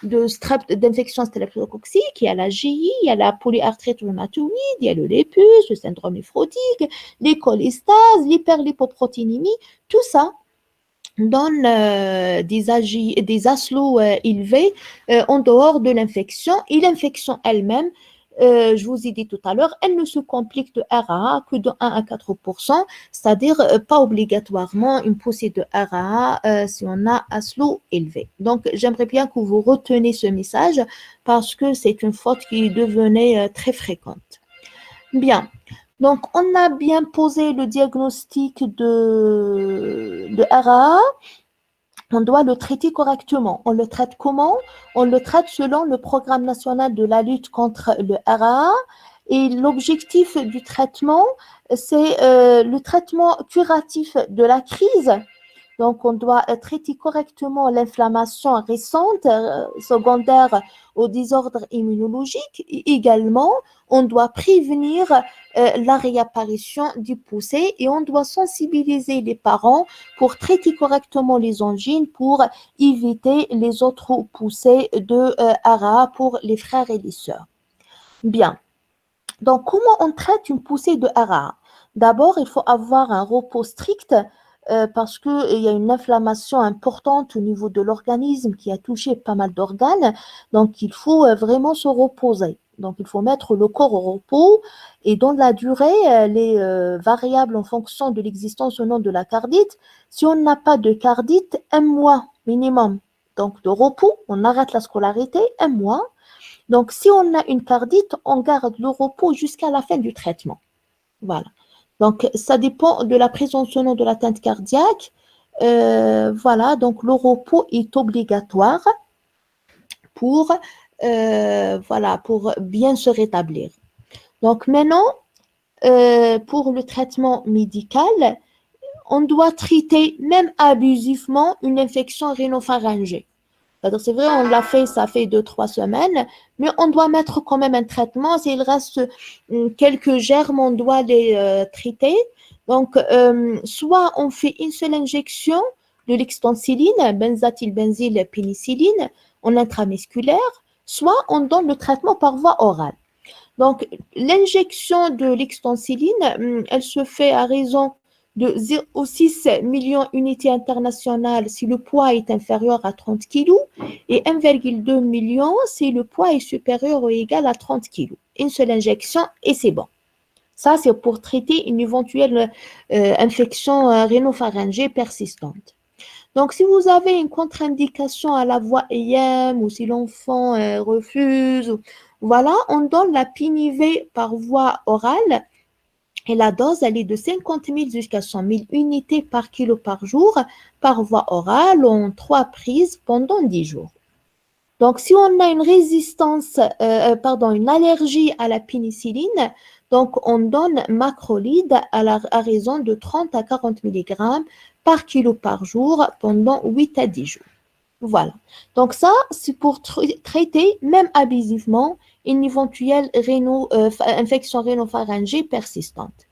d'infections streptococciques. Il y a la GI, il y a la polyarthrite rhumatoïde, il y a le lépus, le syndrome néphrotique, les cholestases, l'hyperlipoproteinémie. Tout ça donne des aslos élevés en dehors de l'infection. Et l'infection elle-même, je vous ai dit tout à l'heure, elle ne se complique de RAA que de 1 à 4%, c'est-à-dire pas obligatoirement une poussée de RAA si on a ASLO élevé. Donc, j'aimerais bien que vous reteniez ce message parce que c'est une faute qui devenait très fréquente. Bien. Donc, on a bien posé le diagnostic de RAA. On doit le traiter correctement. On le traite comment? On le traite selon le programme national de la lutte contre le RAA. Et l'objectif du traitement, c'est le traitement curatif de la crise. Donc, on doit traiter correctement l'inflammation récente, secondaire au désordre immunologique. Et également, on doit prévenir la réapparition du poussé et on doit sensibiliser les parents pour traiter correctement les angines pour éviter les autres poussées de RA pour les frères et les sœurs. Bien. Donc, comment on traite une poussée de RA? D'abord, il faut avoir un repos strict parce qu'il y a une inflammation importante au niveau de l'organisme qui a touché pas mal d'organes. Donc, il faut vraiment se reposer. Donc, il faut mettre le corps au repos et dans la durée, elle est variable en fonction de l'existence ou non de la cardite. Si on n'a pas de cardite, 1 mois minimum. Donc, de repos, on arrête la scolarité, 1 mois. Donc, si on a une cardite, on garde le repos jusqu'à la fin du traitement. Voilà. Donc, ça dépend de la présence ou non de l'atteinte cardiaque. Voilà, donc le repos est obligatoire pour, voilà, pour bien se rétablir. Donc, maintenant, pour le traitement médical, on doit traiter même abusivement une infection rhinopharyngée. C'est vrai, on l'a fait, ça fait 2-3 semaines, mais on doit mettre quand même un traitement. S'il reste quelques germes, on doit les traiter. Donc, soit on fait une seule injection de l'extensiline, benzalkylbenzyle pénicilline, en intramusculaire, soit on donne le traitement par voie orale. Donc, l'injection de l'extensiline, elle se fait à raison de 0,6 millions d'unités internationales si le poids est inférieur à 30 kg et 1,2 million si le poids est supérieur ou égal à 30 kg. Une seule injection et c'est bon. Ça, c'est pour traiter une éventuelle infection rhinopharyngée persistante. Donc, si vous avez une contre-indication à la voie EM ou si l'enfant refuse, voilà, on donne la Pinivé par voie orale et la dose, elle est de 50 000 jusqu'à 100 000 unités par kilo par jour par voie orale en 3 prises pendant 10 jours. Donc, si on a une résistance, une allergie à la pénicilline, donc on donne macrolide à raison de 30 à 40 mg par kilo par jour pendant 8 à 10 jours. Voilà. Donc ça, c'est pour traiter, même abusivement, une éventuelle infection rhinopharyngée persistante.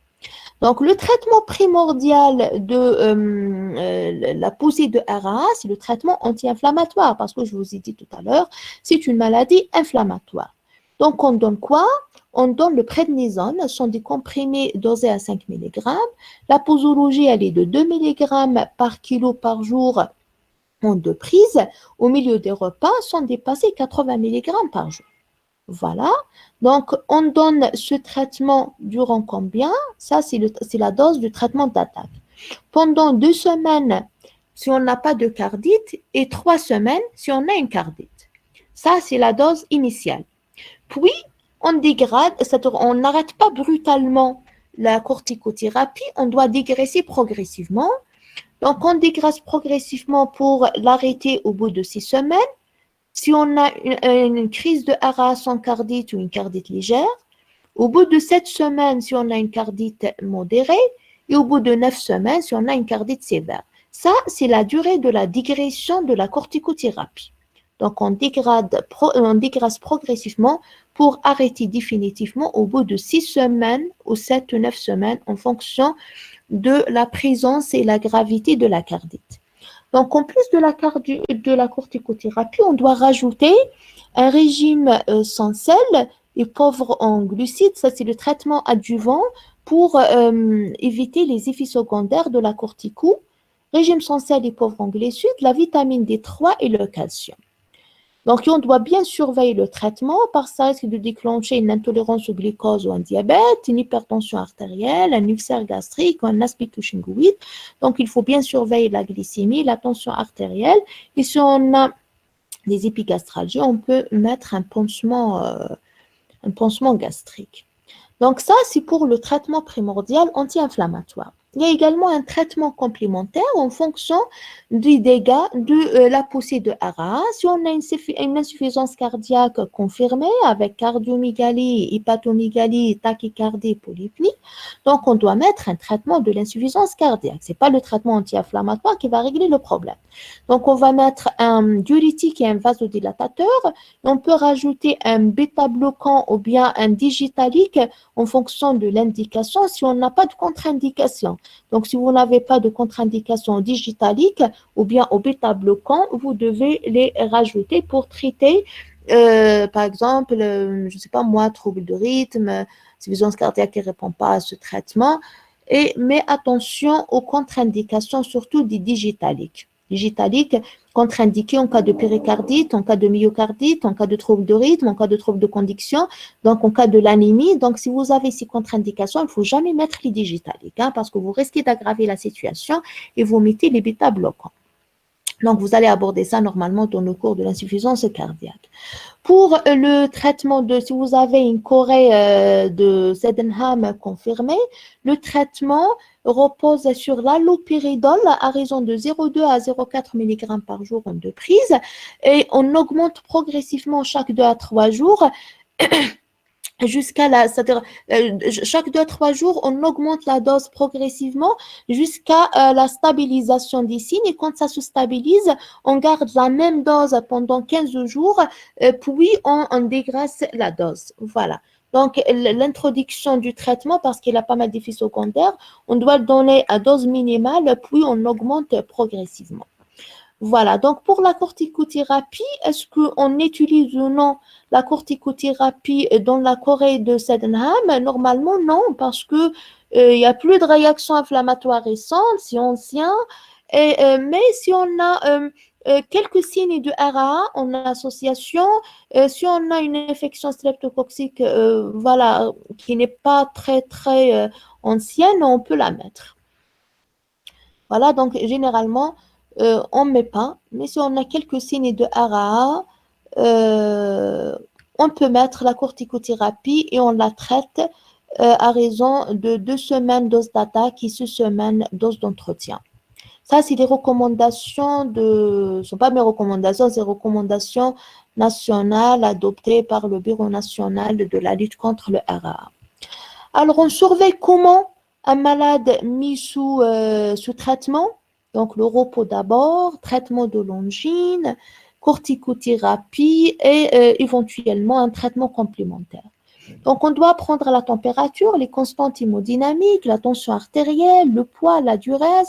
Donc, le traitement primordial de la poussée de RA, c'est le traitement anti-inflammatoire, parce que je vous ai dit tout à l'heure, c'est une maladie inflammatoire. Donc, on donne quoi? On donne le prednisone, ce sont des comprimés dosés à 5 mg. La posologie, elle est de 2 mg par kilo par jour en 2 prises. Au milieu des repas, sont dépassés 80 mg par jour. Voilà. Donc, on donne ce traitement durant combien? Ça, c'est la dose du traitement d'attaque. Pendant 2 semaines, si on n'a pas de cardite, et 3 semaines, si on a une cardite. Ça, c'est la dose initiale. Puis, on dégrade, c'est-à-dire on n'arrête pas brutalement la corticothérapie, on doit dégraisser progressivement. Donc, on dégraisse progressivement pour l'arrêter au bout de 6 semaines. Si on a une crise de RA sans cardite ou une cardite légère, au bout de 7 semaines, si on a une cardite modérée, et au bout de 9 semaines, si on a une cardite sévère. Ça, c'est la durée de la digression de la corticothérapie. Donc, on dégraisse progressivement pour arrêter définitivement au bout de 6 semaines ou 7 ou 9 semaines en fonction de la présence et la gravité de la cardite. Donc, en plus de la corticothérapie, on doit rajouter un régime sans sel et pauvre en glucides. Ça, c'est le traitement adjuvant pour éviter les effets secondaires de la cortico. Régime sans sel et pauvre en glucides, la vitamine D3 et le calcium. Donc, on doit bien surveiller le traitement parce que ça risque de déclencher une intolérance au glucose ou un diabète, une hypertension artérielle, un ulcère gastrique ou un aspicuchingoïde. Donc, il faut bien surveiller la glycémie, la tension artérielle. Et si on a des épigastralgies, on peut mettre un pansement gastrique. Donc ça, c'est pour le traitement primordial anti-inflammatoire. Il y a également un traitement complémentaire en fonction du dégât de la poussée de Hara. Si on a une insuffisance cardiaque confirmée avec cardiomégalie, hépatomégalie, tachycardie, polypnie, donc on doit mettre un traitement de l'insuffisance cardiaque. Ce n'est pas le traitement anti-inflammatoire qui va régler le problème. Donc on va mettre un diurétique et un vasodilatateur. On peut rajouter un bêta-bloquant ou bien un digitalique en fonction de l'indication si on n'a pas de contre-indication. Donc, si vous n'avez pas de contre-indication digitalique ou bien au bêta-bloquant, vous devez les rajouter pour traiter, par exemple, je ne sais pas moi, trouble de rythme, insuffisance cardiaque qui ne répond pas à ce traitement. Mais attention aux contre-indications, surtout des digitaliques. Digitaliques contre-indiqués en cas de péricardite, en cas de myocardite, en cas de trouble de rythme, en cas de trouble de conduction, donc en cas de l'anémie. Donc, si vous avez ces contre-indications, il ne faut jamais mettre les digitaliques parce que vous risquez d'aggraver la situation et vous mettez les bêta-bloquants. Donc, vous allez aborder ça normalement dans le cours de l'insuffisance cardiaque. Pour le traitement si vous avez une chorée de Sydenham confirmée, le traitement repose sur l'allopéridol à raison de 0,2 à 0,4 mg par jour en 2 prises et on augmente progressivement chaque 2 à 3 jours c'est-à-dire chaque 2 à 3 jours, on augmente la dose progressivement jusqu'à la stabilisation des signes. Et quand ça se stabilise, on garde la même dose pendant 15 jours, puis on dégraisse la dose. Voilà. Donc, l'introduction du traitement, parce qu'il a pas mal d'effets secondaires, on doit le donner à dose minimale, puis on augmente progressivement. Voilà, donc pour la corticothérapie, est-ce qu'on utilise ou non la corticothérapie dans la chorée de Sydenham? Normalement, non, parce que il n'y a plus de réaction inflammatoire récente, c'est ancien. Mais si on a quelques signes de RAA en association, si on a une infection streptococcique voilà, qui n'est pas très ancienne, on peut la mettre. Voilà, donc généralement, on ne met pas, mais si on a quelques signes de RAA, on peut mettre la corticothérapie et on la traite à raison de 2 semaines dose d'attaque et 6 semaines dose d'entretien. Ça, c'est des recommandations ce ne sont pas mes recommandations, c'est des recommandations nationales adoptées par le Bureau national de la lutte contre le RAA. Alors, on surveille comment un malade mis sous traitement, donc le repos d'abord, traitement de l'angine, corticothérapie et éventuellement un traitement complémentaire. Donc, on doit prendre la température, les constantes hémodynamiques, la tension artérielle, le poids, la diurèse,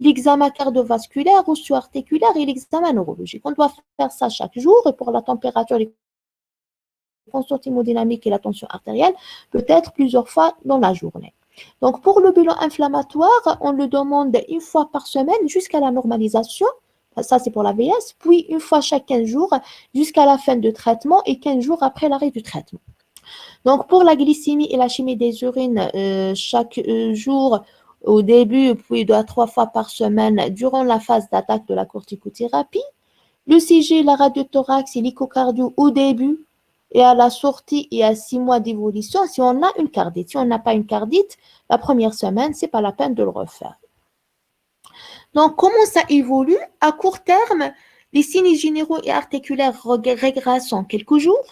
l'examen cardiovasculaire, osseo-articulaire et l'examen neurologique. On doit faire ça chaque jour et pour la température, les constante hémodynamique et la tension artérielle, peut-être plusieurs fois dans la journée. Donc, pour le bilan inflammatoire, on le demande une fois par semaine jusqu'à la normalisation. Ça, c'est pour la VS. Puis, une fois chaque 15 jours jusqu'à la fin de traitement et 15 jours après l'arrêt du traitement. Donc, pour la glycémie et la chimie des urines, chaque jour au début, puis 2 à 3 fois par semaine durant la phase d'attaque de la corticothérapie. Le CG, la radiothorax et l'échocardio au début et à la sortie et à 6 mois d'évolution si on a une cardite. Si on n'a pas une cardite, la première semaine, ce n'est pas la peine de le refaire. Donc, comment ça évolue? À court terme, les signes généraux et articulaires régressent en quelques jours.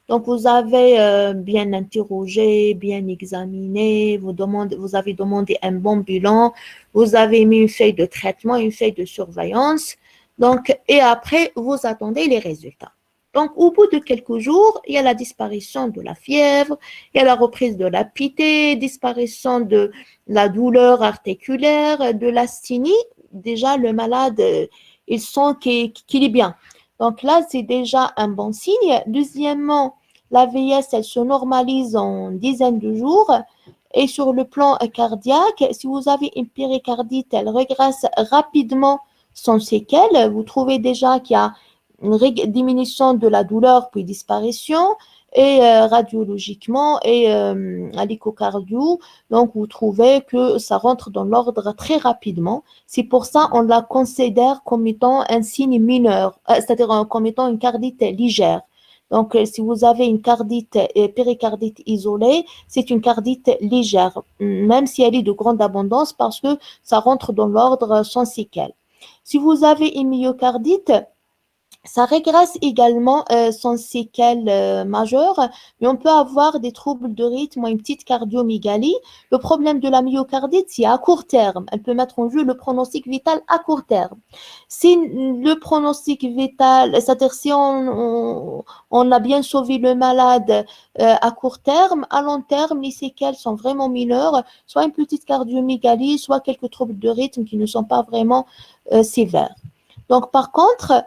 Donc, vous avez bien interrogé, bien examiné, vous avez demandé un bon bilan, vous avez mis une feuille de traitement, une feuille de surveillance. Donc, et après, vous attendez les résultats. Donc, au bout de quelques jours, il y a la disparition de la fièvre, il y a la reprise de l'apité, disparition de la douleur articulaire, de l'asthénie. Déjà, le malade, il sent qu'il est bien. Donc là, c'est déjà un bon signe. Deuxièmement, la VS, elle se normalise en dizaines de jours. Et sur le plan cardiaque, si vous avez une péricardite, elle régresse rapidement sans séquelles. Vous trouvez déjà qu'il y a diminution de la douleur puis disparition, et radiologiquement et à l'échocardio, donc vous trouvez que ça rentre dans l'ordre très rapidement. C'est pour ça on la considère comme étant un signe mineur, c'est-à-dire comme étant une cardite légère. Donc, si vous avez une cardite péricardite isolée, c'est une cardite légère, même si elle est de grande abondance, parce que ça rentre dans l'ordre sans séquelles. Si vous avez une myocardite, ça régresse également sans séquelles majeures, mais on peut avoir des troubles de rythme ou une petite cardiomégalie. Le problème de la myocardite, c'est à court terme. Elle peut mettre en jeu le pronostic vital à court terme. Si le pronostic vital, c'est-à-dire si on a bien sauvé le malade à court terme, à long terme, les séquelles sont vraiment mineures, soit une petite cardiomégalie, soit quelques troubles de rythme qui ne sont pas vraiment sévères. Donc, par contre,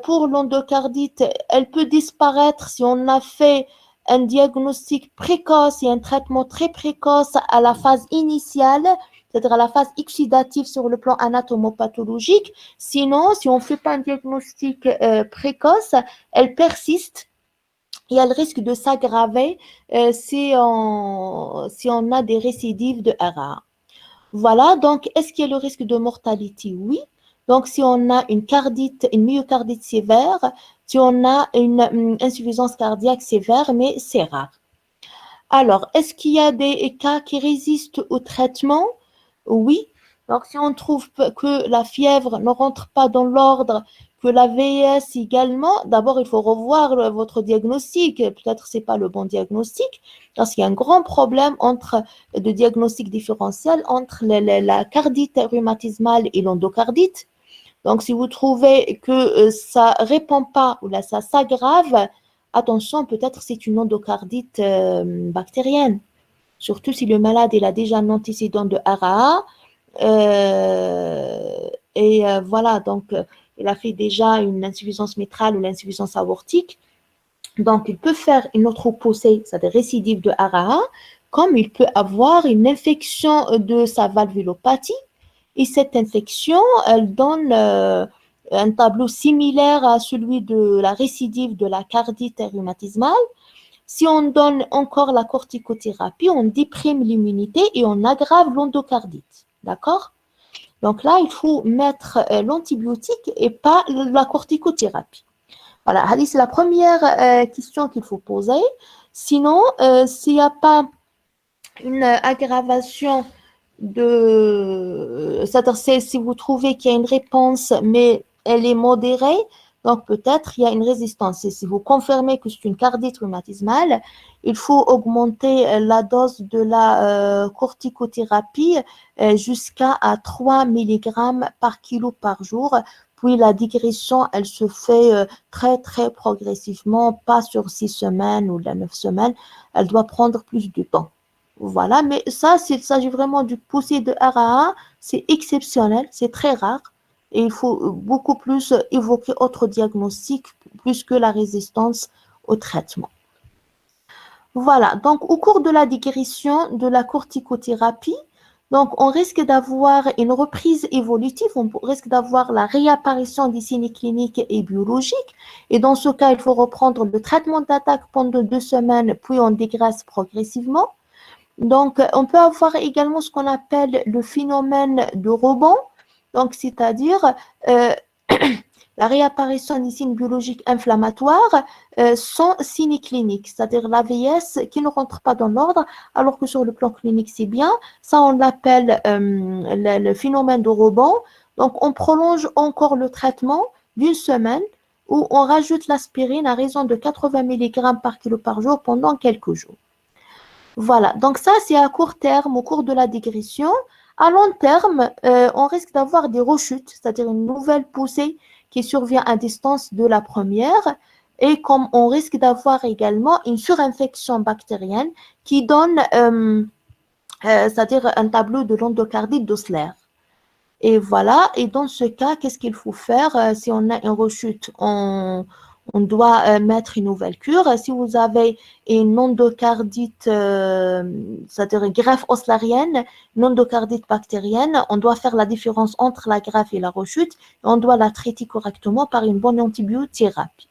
pour l'endocardite, elle peut disparaître si on a fait un diagnostic précoce et un traitement très précoce à la phase initiale, c'est-à-dire à la phase exudative sur le plan anatomopathologique. Sinon, si on ne fait pas un diagnostic précoce, elle persiste et elle risque de s'aggraver si on a des récidives de RA. Voilà, donc est-ce qu'il y a le risque de mortalité? Oui. Donc, si on a une cardite, une myocardite sévère, si on a une insuffisance cardiaque sévère, mais c'est rare. Alors, est-ce qu'il y a des cas qui résistent au traitement? Oui. Donc, si on trouve que la fièvre ne rentre pas dans l'ordre, que la VIS également, d'abord, il faut revoir votre diagnostic. Peut-être que ce n'est pas le bon diagnostic, parce qu'il y a un grand problème de diagnostic différentiel entre la cardite rhumatismale et l'endocardite. Donc, si vous trouvez que ça ne répond pas ou là, ça s'aggrave, attention, peut-être c'est une endocardite bactérienne. Surtout si le malade il a déjà un antécédent de RAA. Voilà, donc il a fait déjà une insuffisance mitrale ou l'insuffisance aortique. Donc, il peut faire une autre poussée, c'est-à-dire récidive de RAA, comme il peut avoir une infection de sa valvulopathie. Et cette infection, elle donne un tableau similaire à celui de la récidive de la cardite rhumatismale. Si on donne encore la corticothérapie, on déprime l'immunité et on aggrave l'endocardite. D'accord? Donc là, il faut mettre l'antibiotique et pas la corticothérapie. Voilà, c'est la première question qu'il faut poser. Sinon, s'il n'y a pas une aggravation c'est-à-dire si vous trouvez qu'il y a une réponse, mais elle est modérée, donc peut-être il y a une résistance. Et si vous confirmez que c'est une cardite rhumatismale, il faut augmenter la dose de la corticothérapie jusqu'à 3 mg par kilo par jour. Puis la digression, elle se fait très, très progressivement, pas sur 6 semaines ou 9 semaines. Elle doit prendre plus de temps. Voilà, mais ça, s'il s'agit vraiment du poussé de RAA, c'est exceptionnel, c'est très rare. Et il faut beaucoup plus évoquer autre diagnostic, plus que la résistance au traitement. Voilà, donc au cours de la digression de la corticothérapie, donc on risque d'avoir une reprise évolutive, on risque d'avoir la réapparition des signes cliniques et biologiques. Et dans ce cas, il faut reprendre le traitement d'attaque pendant 2 semaines, puis on dégraisse progressivement. Donc, on peut avoir également ce qu'on appelle le phénomène de rebond, donc c'est-à-dire la réapparition des signes biologiques inflammatoires sans signes cliniques, c'est-à-dire l'AVS qui ne rentre pas dans l'ordre, alors que sur le plan clinique, c'est bien. Ça, on l'appelle le phénomène de rebond. Donc, on prolonge encore le traitement d'une semaine où on rajoute l'aspirine à raison de 80 mg par kilo par jour pendant quelques jours. Voilà, donc ça c'est à court terme, au cours de la digression. À long terme, on risque d'avoir des rechutes, c'est-à-dire une nouvelle poussée qui survient à distance de la première, et comme on risque d'avoir également une surinfection bactérienne qui donne, c'est-à-dire un tableau de l'endocardite d'Osler. Et voilà, et dans ce cas, qu'est-ce qu'il faut faire si on a une rechute? On on doit mettre une nouvelle cure. Si vous avez une endocardite, c'est-à-dire une greffe oslarienne, une endocardite bactérienne, on doit faire la différence entre la greffe et la rechute. Et on doit la traiter correctement par une bonne antibiothérapie.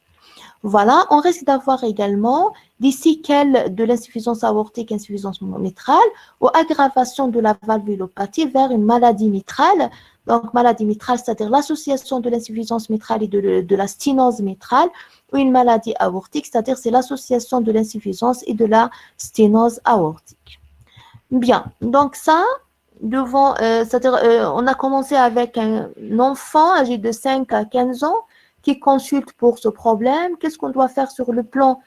Voilà, on risque d'avoir également des séquelles de l'insuffisance aortique, insuffisance mitrale, ou aggravation de la valvulopathie vers une maladie mitrale. Donc, maladie mitrale, c'est-à-dire l'association de l'insuffisance mitrale et de la sténose mitrale, ou une maladie aortique, c'est-à-dire c'est l'association de l'insuffisance et de la sténose aortique. Bien, donc ça, c'est-à-dire, on a commencé avec un enfant âgé de 5 à 15 ans qui consulte pour ce problème. Qu'est-ce qu'on doit faire sur le plan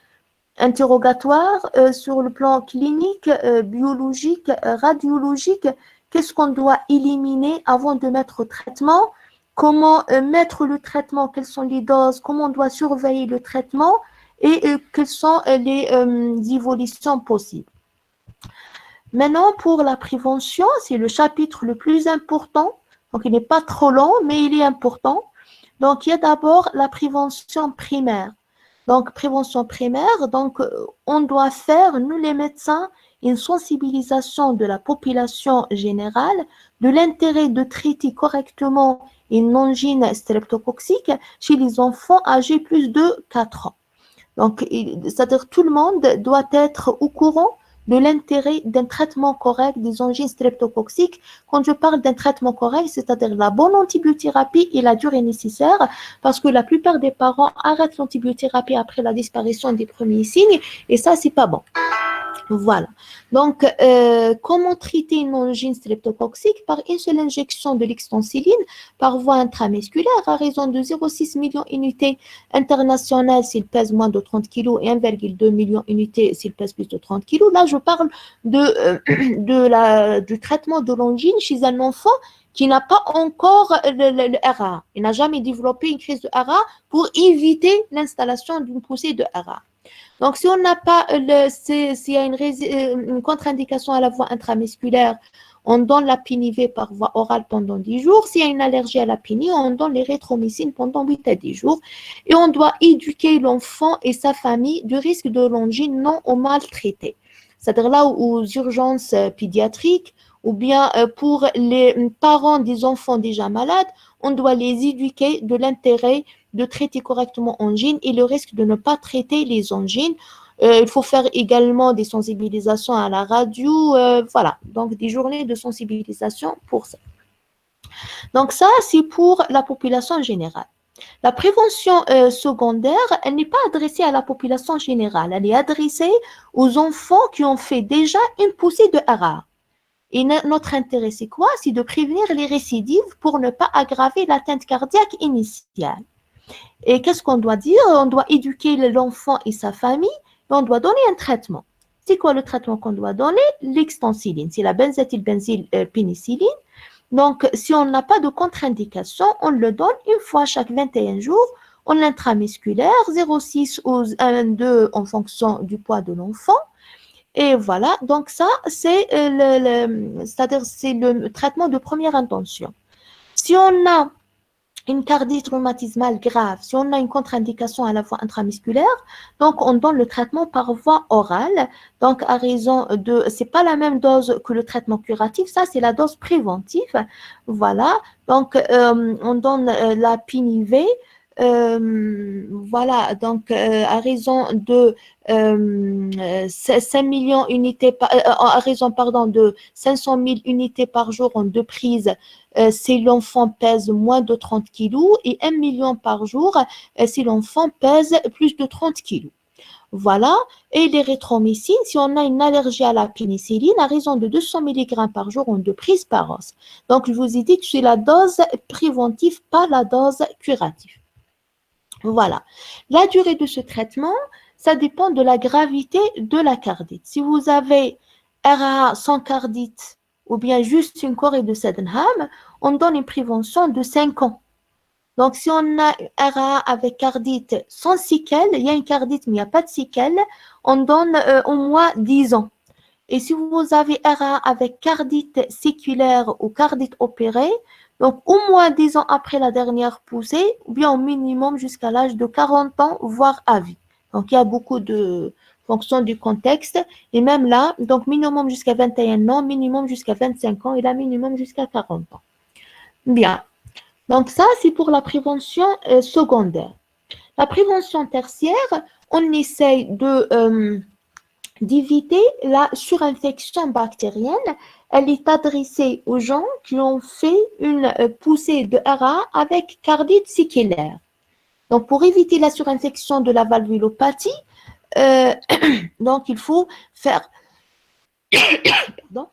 interrogatoire, sur le plan clinique, biologique, radiologique? Qu'est-ce qu'on doit éliminer avant de mettre au traitement? Comment mettre le traitement? Quelles sont les doses? Comment on doit surveiller le traitement? Et quelles sont les évolutions possibles? Maintenant, pour la prévention, c'est le chapitre le plus important. Donc, il n'est pas trop long, mais il est important. Donc, il y a d'abord la prévention primaire. Donc, prévention primaire, donc, on doit faire, nous les médecins, une sensibilisation de la population générale de l'intérêt de traiter correctement une angine streptococcique chez les enfants âgés plus de 4 ans. Donc, c'est-à-dire tout le monde doit être au courant de l'intérêt d'un traitement correct des angines streptococciques. Quand je parle d'un traitement correct, c'est-à-dire la bonne antibiothérapie et la durée nécessaire, parce que la plupart des parents arrêtent l'antibiothérapie après la disparition des premiers signes, et ça, c'est pas bon. Voilà. Donc, comment traiter une angine streptococcique? Par une seule injection de l'extensiline par voie intramusculaire à raison de 0,6 millions unités internationales s'il pèse moins de 30 kg et 1,2 million unités s'il pèse plus de 30 kg. Là, je parle du traitement de l'angine chez un enfant qui n'a pas encore le RA. Il n'a jamais développé une crise de RA pour éviter l'installation d'une poussée de RA. Donc, si on n'a pas s'il y a une contre-indication à la voie intramusculaire, on donne la pénivé par voie orale pendant 10 jours. S'il y a une allergie à la pénie, on donne les rétromycines pendant 8 à 10 jours. Et on doit éduquer l'enfant et sa famille du risque de l'angine non au maltraité. C'est-à-dire là aux urgences pédiatriques ou bien pour les parents des enfants déjà malades, on doit les éduquer de l'intérêt de traiter correctement angine et le risque de ne pas traiter les angines. Il faut faire également des sensibilisations à la radio, voilà, donc des journées de sensibilisation pour ça. Donc ça, c'est pour la population générale. La prévention secondaire, elle n'est pas adressée à la population générale, elle est adressée aux enfants qui ont fait déjà une poussée de RA. Et notre intérêt, c'est quoi? C'est de prévenir les récidives pour ne pas aggraver l'atteinte cardiaque initiale. Et qu'est-ce qu'on doit dire? On doit éduquer l'enfant et sa famille, et on doit donner un traitement. C'est quoi le traitement qu'on doit donner? L'extensiline, c'est la benzéthylbenzylpénicilline. Donc, si on n'a pas de contre-indication, on le donne une fois chaque 21 jours en intramusculaire, 0,6 ou 1,2 en fonction du poids de l'enfant. Et voilà, donc ça, c'est-à-dire c'est le traitement de première intention. Si on a une cardite rhumatismale grave, si on a une contre-indication à la voie intramusculaire, donc on donne le traitement par voie orale. Donc à raison de, c'est pas la même dose que le traitement curatif, ça c'est la dose préventive. Voilà, donc on donne la Pinivé. Voilà, donc à raison de 5 millions unités, à raison pardon, de 500 000 unités par jour en 2 prises, si l'enfant pèse moins de 30 kg, et 1 million par jour si l'enfant pèse plus de 30 kg. Voilà, et les rétromycines, si on a une allergie à la pénicilline, à raison de 200 mg par jour en 2 prises par os. Donc, je vous ai dit que c'est la dose préventive, pas la dose curative. Voilà. La durée de ce traitement, ça dépend de la gravité de la cardite. Si vous avez RA sans cardite ou bien juste une chorée de Sydenham, on donne une prévention de 5 ans. Donc, si on a RA avec cardite sans séquelles, il y a une cardite mais il n'y a pas de séquelles, on donne au moins 10 ans. Et si vous avez RA avec cardite séculaire ou cardite opérée, Donc, au moins 10 ans après la dernière poussée, ou bien au minimum jusqu'à l'âge de 40 ans, voire à vie. Donc, il y a beaucoup de fonctions du contexte. Et même là, donc minimum jusqu'à 21 ans, minimum jusqu'à 25 ans et là, minimum jusqu'à 40 ans. Bien. Donc, ça, c'est pour la prévention secondaire. La prévention tertiaire, on essaye d'éviter la surinfection bactérienne. Elle est adressée aux gens qui ont fait une poussée de RA avec cardite siquillaire. Donc, pour éviter la surinfection de la valvulopathie, donc il faut faire, pardon,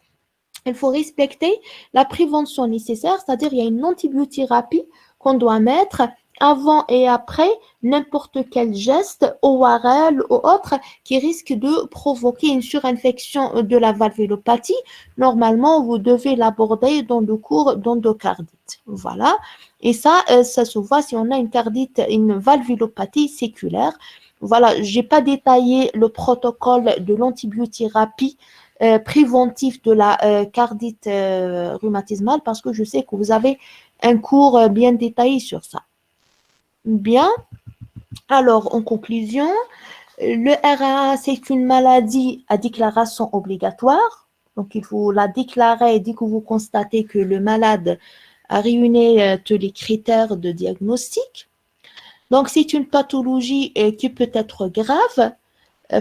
il faut respecter la prévention nécessaire, c'est-à-dire il y a une antibiothérapie qu'on doit mettre avant et après n'importe quel geste, ORL ou autre, qui risque de provoquer une surinfection de la valvulopathie. Normalement, vous devez l'aborder dans le cours d'endocardite. Voilà. Et ça se voit si on a une cardite, une valvulopathie séculaire. Voilà, je n'ai pas détaillé le protocole de l'antibiothérapie préventif de la cardite rhumatismale parce que je sais que vous avez un cours bien détaillé sur ça. Bien. Alors, en conclusion, le RA, c'est une maladie à déclaration obligatoire. Donc, il faut la déclarer dès que vous constatez que le malade a réuni tous les critères de diagnostic. Donc, c'est une pathologie qui peut être grave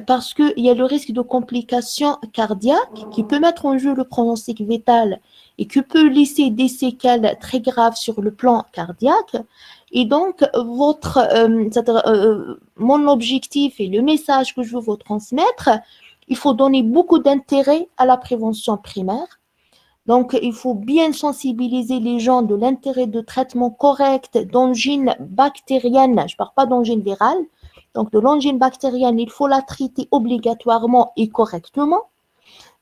parce qu'il y a le risque de complications cardiaques qui peut mettre en jeu le pronostic vital et qui peut laisser des séquelles très graves sur le plan cardiaque. Et donc, mon objectif et le message que je veux vous transmettre, il faut donner beaucoup d'intérêt à la prévention primaire. Donc, il faut bien sensibiliser les gens de l'intérêt de traitement correct d'angine bactérienne. Je ne parle pas d'angine virale. Donc, de l'angine bactérienne, il faut la traiter obligatoirement et correctement.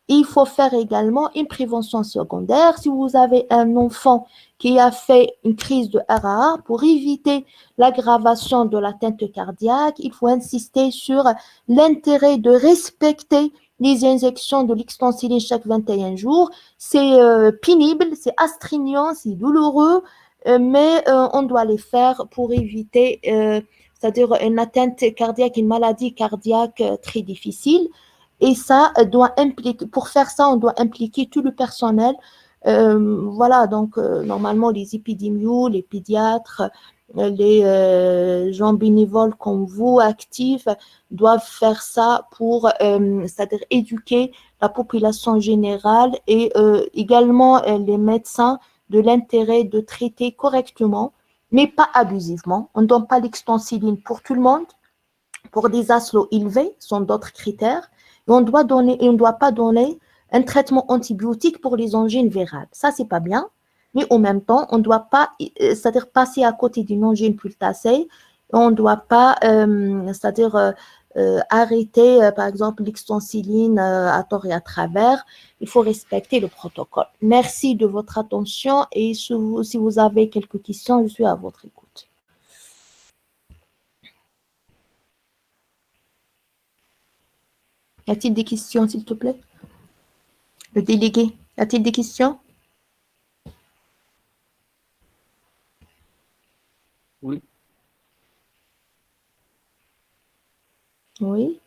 Et il faut faire également une prévention secondaire. Si vous avez un enfant qui a fait une crise de RAA, pour éviter l'aggravation de l'atteinte cardiaque, il faut insister sur l'intérêt de respecter les injections de l'extensiline chaque 21 jours. C'est pénible, c'est astreignant, c'est douloureux, mais on doit les faire pour éviter, c'est-à-dire une atteinte cardiaque, une maladie cardiaque très difficile. Et ça doit impliquer, pour faire ça, on doit impliquer tout le personnel. Voilà, donc normalement les épidémiologues, les pédiatres, les gens bénévoles comme vous, actifs, doivent faire ça pour, c'est-à-dire éduquer la population générale et également les médecins de l'intérêt de traiter correctement, mais pas abusivement. On ne donne pas l'extensiline pour tout le monde. Pour des aslos élevés, sont d'autres critères. Et on ne doit pas donner un traitement antibiotique pour les angines virales. Ça, c'est pas bien. Mais en même temps, on ne doit pas, c'est-à-dire passer à côté d'une angine pulsacée. On ne doit pas, c'est-à-dire arrêter, par exemple, l'extensiline à tort et à travers. Il faut respecter le protocole. Merci de votre attention et si vous avez quelques questions, je suis à votre écoute. Y a-t-il des questions, s'il te plaît? Le délégué, y a-t-il des questions? Oui. Oui.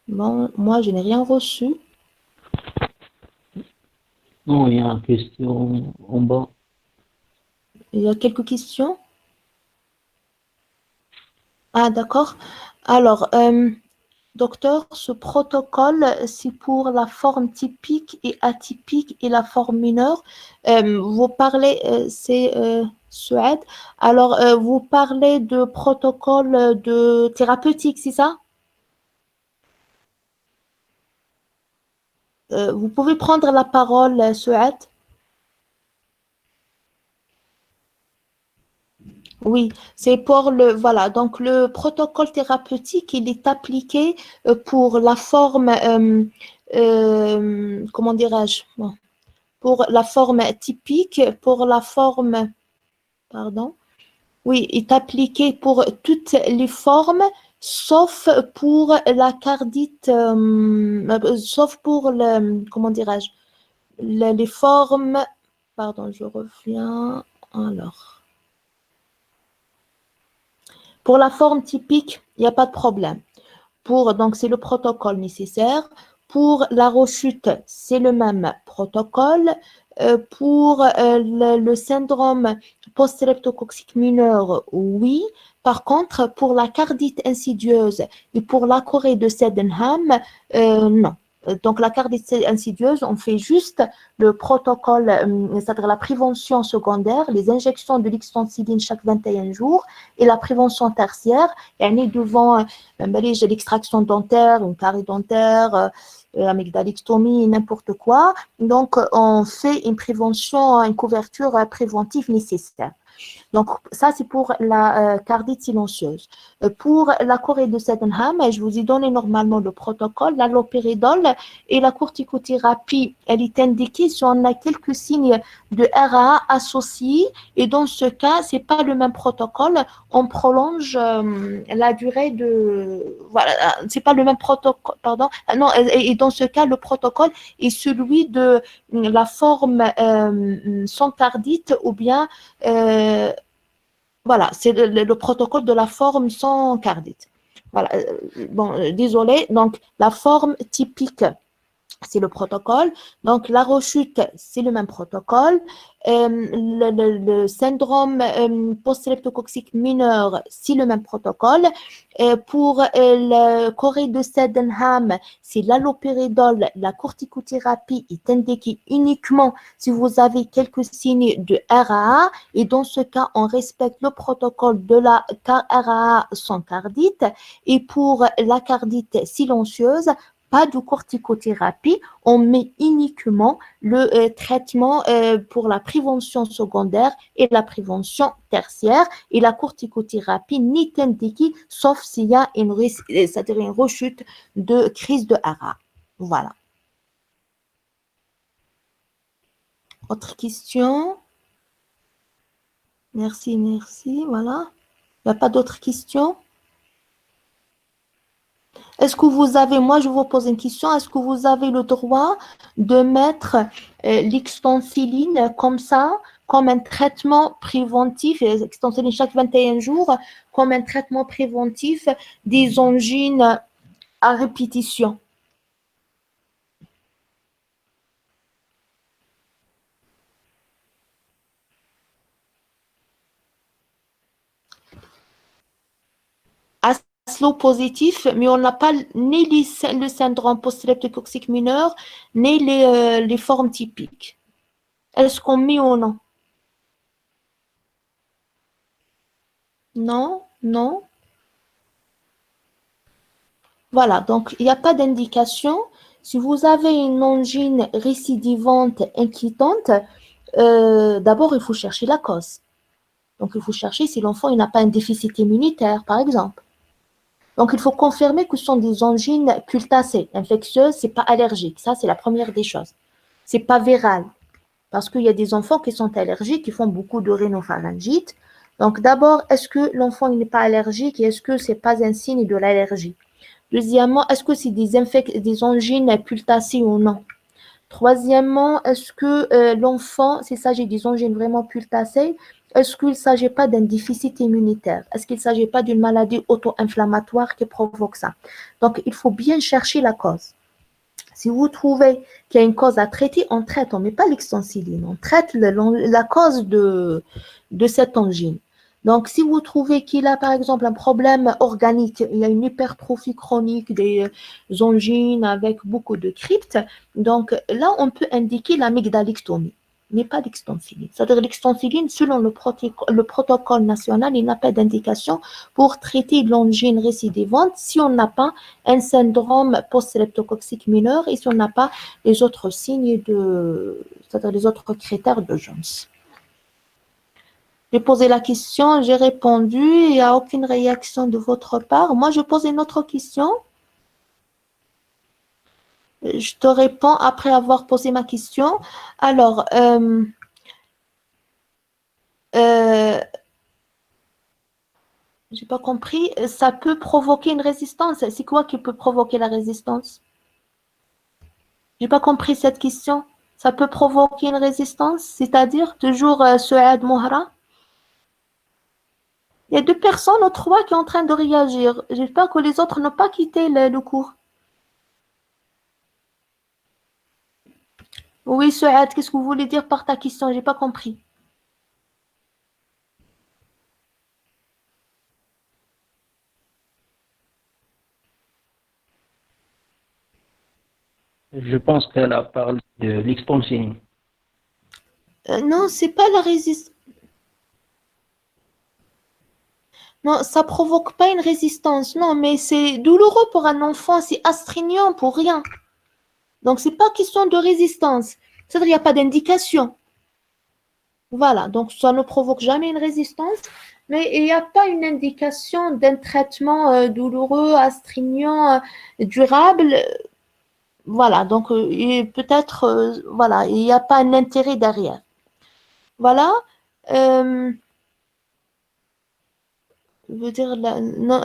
Bon, moi, je n'ai rien reçu. Non, il y a une question en bas. Il y a quelques questions? Ah, d'accord. Alors, docteur, ce protocole, c'est pour la forme typique et atypique et la forme mineure. Vous parlez, c'est Suède. Alors, vous parlez de protocole de thérapeutique, c'est ça? Vous pouvez prendre la parole, Suède? Oui, c'est pour voilà, donc le protocole thérapeutique, il est appliqué pour la forme, comment dirais-je, bon, pour la forme typique, pour la forme, pardon, oui, il est appliqué pour toutes les formes sauf pour la cardite, sauf pour comment dirais-je, les formes, pardon, je reviens, alors, pour la forme typique, il n'y a pas de problème. Donc, c'est le protocole nécessaire. Pour la rechute, c'est le même protocole. Pour le syndrome post-streptococcique mineur, oui. Par contre, pour la cardite insidieuse et pour la chorée de Sydenham, non. Donc, la cardite insidieuse, on fait juste le protocole, c'est-à-dire la prévention secondaire, les injections de l'ixtancilline chaque 21 jours et la prévention tertiaire, يعني devant l'extraction dentaire, une carie dentaire, amygdalectomie, n'importe quoi. Donc, on fait une prévention, une couverture préventive nécessaire. Donc, ça, c'est pour la cardite silencieuse. Pour la chorée de Sydenham, je vous ai donné normalement le protocole, l'allopéridol et la corticothérapie, elle est indiquée si on a quelques signes de RA associés. Et dans ce cas, ce n'est pas le même protocole. On prolonge la durée de... Voilà, c'est pas le même protocole, pardon. Non, et dans ce cas, le protocole est celui de la forme sans cardite ou bien voilà, c'est le protocole de la forme sans cardite. Voilà, bon, désolé. Donc, la forme typique, c'est le protocole. Donc, la rechute, c'est le même protocole. Le syndrome post-streptococcique mineur, c'est le même protocole. Pour le chorée de Sydenham, c'est l'allopéridol. La corticothérapie est indiquée uniquement si vous avez quelques signes de RAA. Et dans ce cas, on respecte le protocole de la RAA sans cardite. Et pour la cardite silencieuse, pas de corticothérapie, on met uniquement le traitement pour la prévention secondaire et la prévention tertiaire. Et la corticothérapie n'est indiquée sauf s'il y a une rechute de crise de HARA. Voilà. Autre question? Merci, merci. Voilà. Il n'y a pas d'autres questions? Est-ce que vous avez, moi je vous pose une question, est-ce que vous avez le droit de mettre l'extensiline comme ça, comme un traitement préventif, l'extensiline chaque 21 jours, comme un traitement préventif des angines à répétition? Slow positif, mais on n'a pas ni le syndrome post-streptococcique mineur, ni les formes typiques. Est-ce qu'on met ou non? Non, non. Voilà, donc il n'y a pas d'indication. Si vous avez une angine récidivante inquiétante, d'abord il faut chercher la cause. Donc il faut chercher si l'enfant n'a pas un déficit immunitaire, par exemple. Donc il faut confirmer que ce sont des angines cultacées, infectieuses, c'est pas allergique. Ça, c'est la première des choses. C'est pas viral. Parce qu'il y a des enfants qui sont allergiques, qui font beaucoup de rhinopharyngite. Donc d'abord, est-ce que l'enfant n'est pas allergique et est-ce que ce n'est pas un signe de l'allergie? Deuxièmement, est-ce que c'est des angines cultacées ou non? Troisièmement, est-ce que l'enfant, s'il s'agit des angines vraiment cultacées, est-ce qu'il ne s'agit pas d'un déficit immunitaire? Est-ce qu'il ne s'agit pas d'une maladie auto-inflammatoire qui provoque ça? Donc, il faut bien chercher la cause. Si vous trouvez qu'il y a une cause à traiter, on traite, on ne met pas l'extensiline, on traite la cause de cette angine. Donc, si vous trouvez qu'il a, par exemple, un problème organique, il y a une hypertrophie chronique des angines avec beaucoup de cryptes, donc là, on peut indiquer l'amygdalectomie, mais pas l'extensiline. C'est-à-dire l'extensiline, selon le protocole national, il n'a pas d'indication pour traiter l'angine récidivante si on n'a pas un syndrome post-streptococcique mineur et si on n'a pas les autres signes c'est-à-dire les autres critères de Jones. J'ai posé la question, j'ai répondu, il n'y a aucune réaction de votre part. Moi, je pose une autre question. Je te réponds après avoir posé ma question. Alors, J'ai pas compris. Ça peut provoquer une résistance. C'est quoi qui peut provoquer la résistance? J'ai pas compris cette question. Ça peut provoquer une résistance, c'est-à-dire toujours Souad Mohra. Il y a deux personnes ou trois qui sont en train de réagir. J'espère que les autres n'ont pas quitté le cours. Oui, Souad, qu'est-ce que vous voulez dire par ta question? J'ai pas compris. Je pense qu'elle a parlé de l'extension. Non, c'est pas la résistance. Non, ça provoque pas une résistance. Non, mais c'est douloureux pour un enfant. C'est astreignant pour rien. Donc, c'est pas question de résistance. C'est-à-dire qu'il n'y a pas d'indication. Voilà, donc ça ne provoque jamais une résistance, mais il n'y a pas une indication d'un traitement douloureux, astreignant, durable. Voilà, donc peut-être, voilà, il n'y a pas un intérêt derrière. Voilà. Je veux dire, non,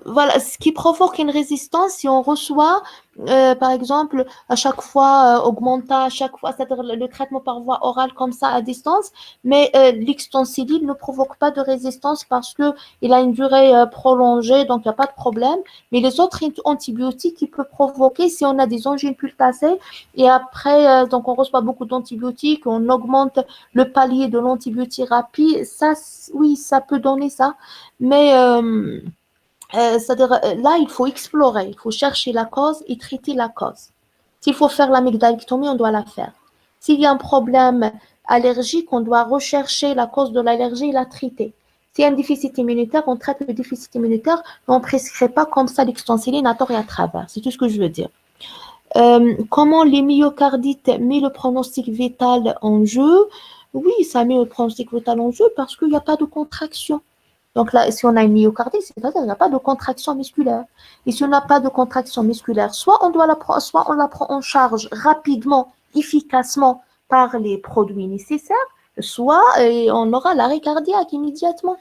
voilà, ce qui provoque une résistance, si on reçoit, par exemple, à chaque fois, augmenta, à chaque fois, c'est-à-dire le traitement par voie orale comme ça à distance, mais l'extensiline ne provoque pas de résistance parce qu'il a une durée prolongée, donc il n'y a pas de problème. Mais les autres antibiotiques, ils peuvent provoquer, si on a des angines pulsacées, et après, donc on reçoit beaucoup d'antibiotiques, on augmente le palier de l'antibiothérapie, ça, oui, ça peut donner ça. Mais c'est-à-dire, là, il faut explorer, il faut chercher la cause et traiter la cause. S'il faut faire l'amygdalectomie, on doit la faire. S'il y a un problème allergique, on doit rechercher la cause de l'allergie et la traiter. S'il y a un déficit immunitaire, on traite le déficit immunitaire, mais on ne prescrit pas comme ça l'extensiline à tort et à travers. C'est tout ce que je veux dire. Comment les myocardites met le pronostic vital en jeu? Oui, ça met le pronostic vital en jeu parce qu'il n'y a pas de contraction. Donc là, si on a une myocardite, c'est-à-dire qu'il n'y a pas de contraction musculaire. Et si on n'a pas de contraction musculaire, soit on la prend en charge rapidement, efficacement par les produits nécessaires, soit on aura l'arrêt cardiaque immédiatement.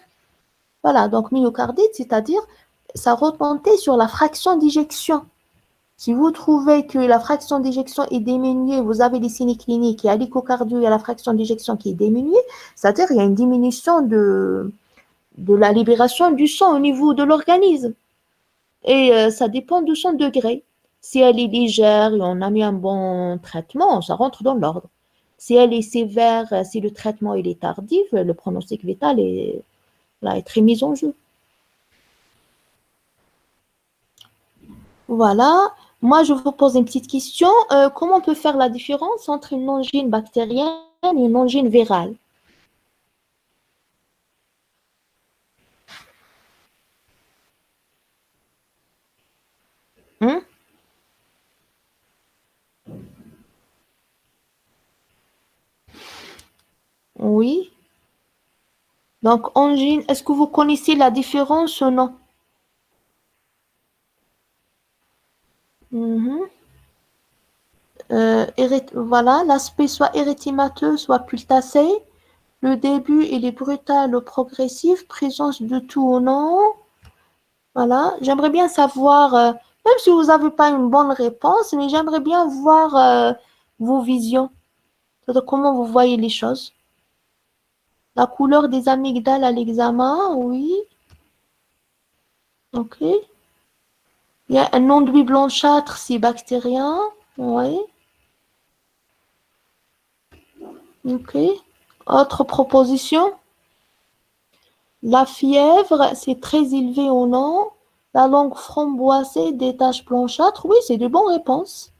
Voilà, donc myocardite, c'est-à-dire ça retentait sur la fraction d'éjection. Si vous trouvez que la fraction d'éjection est diminuée, vous avez des signes cliniques, il y a l'échocardie, il y a la fraction d'éjection qui est diminuée, c'est-à-dire qu'il y a une diminution de la libération du sang au niveau de l'organisme. Et ça dépend de son degré. Si elle est légère et on a mis un bon traitement, ça rentre dans l'ordre. Si elle est sévère, si le traitement il est tardif, le pronostic vital est, là, est très mis en jeu. Voilà. Moi, je vous pose une petite question. Comment on peut faire la différence entre une angine bactérienne et une angine virale? Hein? Oui. Donc, angine, est-ce que vous connaissez la différence ou non? Mhm. Voilà, l'aspect soit érythémateux, soit pulsacé. Le début, il est brutal ou progressif. Présence de tout ou non. Voilà, j'aimerais bien savoir, même si vous n'avez pas une bonne réponse, mais j'aimerais bien voir vos visions. C'est-à-dire comment vous voyez les choses. La couleur des amygdales à l'examen, oui. Ok. Il y a un enduit blanchâtre, c'est bactérien. Oui. Ok. Autre proposition. La fièvre, c'est très élevé ou non? La langue framboisée, des taches blanchâtres. Oui, c'est de bonnes réponses.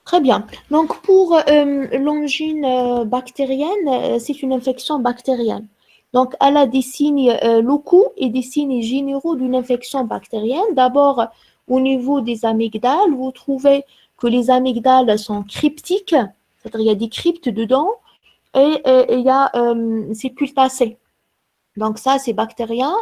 Très bien. Donc, pour l'angine bactérienne, c'est une infection bactérienne. Donc, elle a des signes locaux et des signes généraux d'une infection bactérienne. D'abord, au niveau des amygdales, vous trouvez que les amygdales sont cryptiques, c'est-à-dire il y a des cryptes dedans, et il y a c'est pulsacé. Donc, ça, c'est bactérien.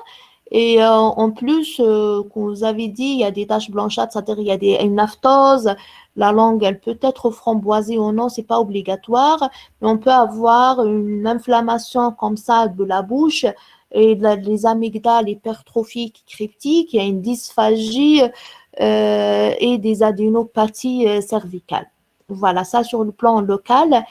Et en plus, comme vous avez dit, il y a des taches blanchâtres, c'est-à-dire il y a une aphthose. La langue, elle peut être framboisée ou non, c'est pas obligatoire. Mais on peut avoir une inflammation comme ça de la bouche et les amygdales hypertrophiques cryptiques. Il y a une dysphagie et des adénopathies cervicales. Voilà, ça sur le plan local.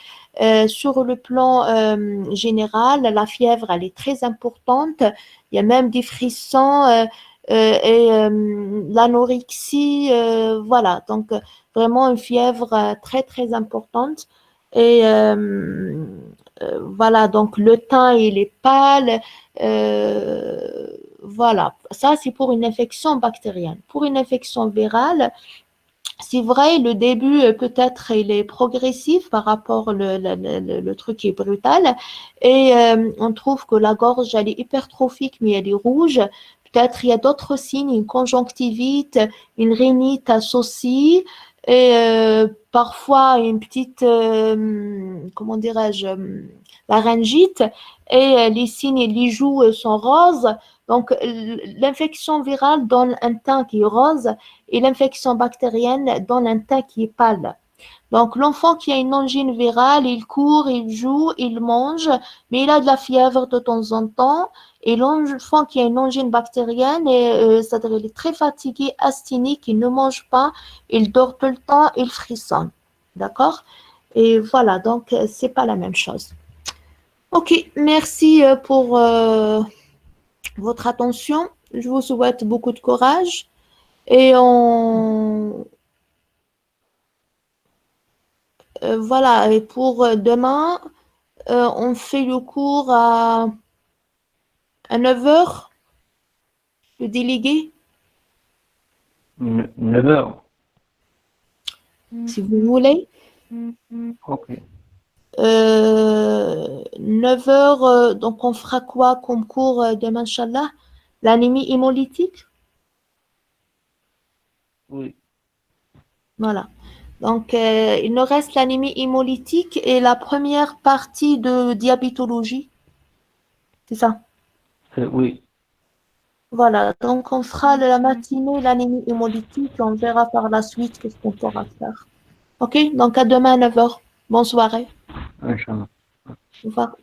Sur le plan général, la fièvre, elle est très importante. Il y a même des frissons et l'anorexie. Voilà, donc vraiment une fièvre très, très importante. Et voilà, donc le teint, il est pâle. Voilà, ça c'est pour une infection bactérienne. Pour une infection virale, c'est vrai, le début, peut-être, il est progressif par rapport le truc qui est brutal. Et on trouve que la gorge, elle est hypertrophique, mais elle est rouge. Peut-être il y a d'autres signes, une conjonctivite, une rhinite associée. Et parfois une petite, comment dirais-je, laryngite. Et les signes et les joues sont roses. Donc, l'infection virale donne un teint qui est rose et l'infection bactérienne donne un teint qui est pâle. Donc, l'enfant qui a une angine virale, il court, il joue, il mange, mais il a de la fièvre de temps en temps. Et l'enfant qui a une angine bactérienne, c'est-à-dire il est très fatigué, asthénique, il ne mange pas, il dort tout le temps, il frissonne. D'accord? Et voilà, donc c'est pas la même chose. Ok, merci pour votre attention. Je vous souhaite beaucoup de courage. Et voilà, et pour demain, on fait le cours à 9 heures, le délégué, 9 heures. si vous voulez. Ok. 9 heures, donc on fera quoi comme cours demain, Inch'Allah? L'anémie hémolytique? Oui. Voilà. Donc, il nous reste l'anémie hémolytique et la première partie de diabétologie. C'est ça. Oui. Voilà. Donc, on fera la matinée l'anémie hémolytique et on verra par la suite qu'est-ce qu'on pourra faire. OK? Donc, à demain à 9 heures. Bonne soirée. Inch'Allah. Au revoir.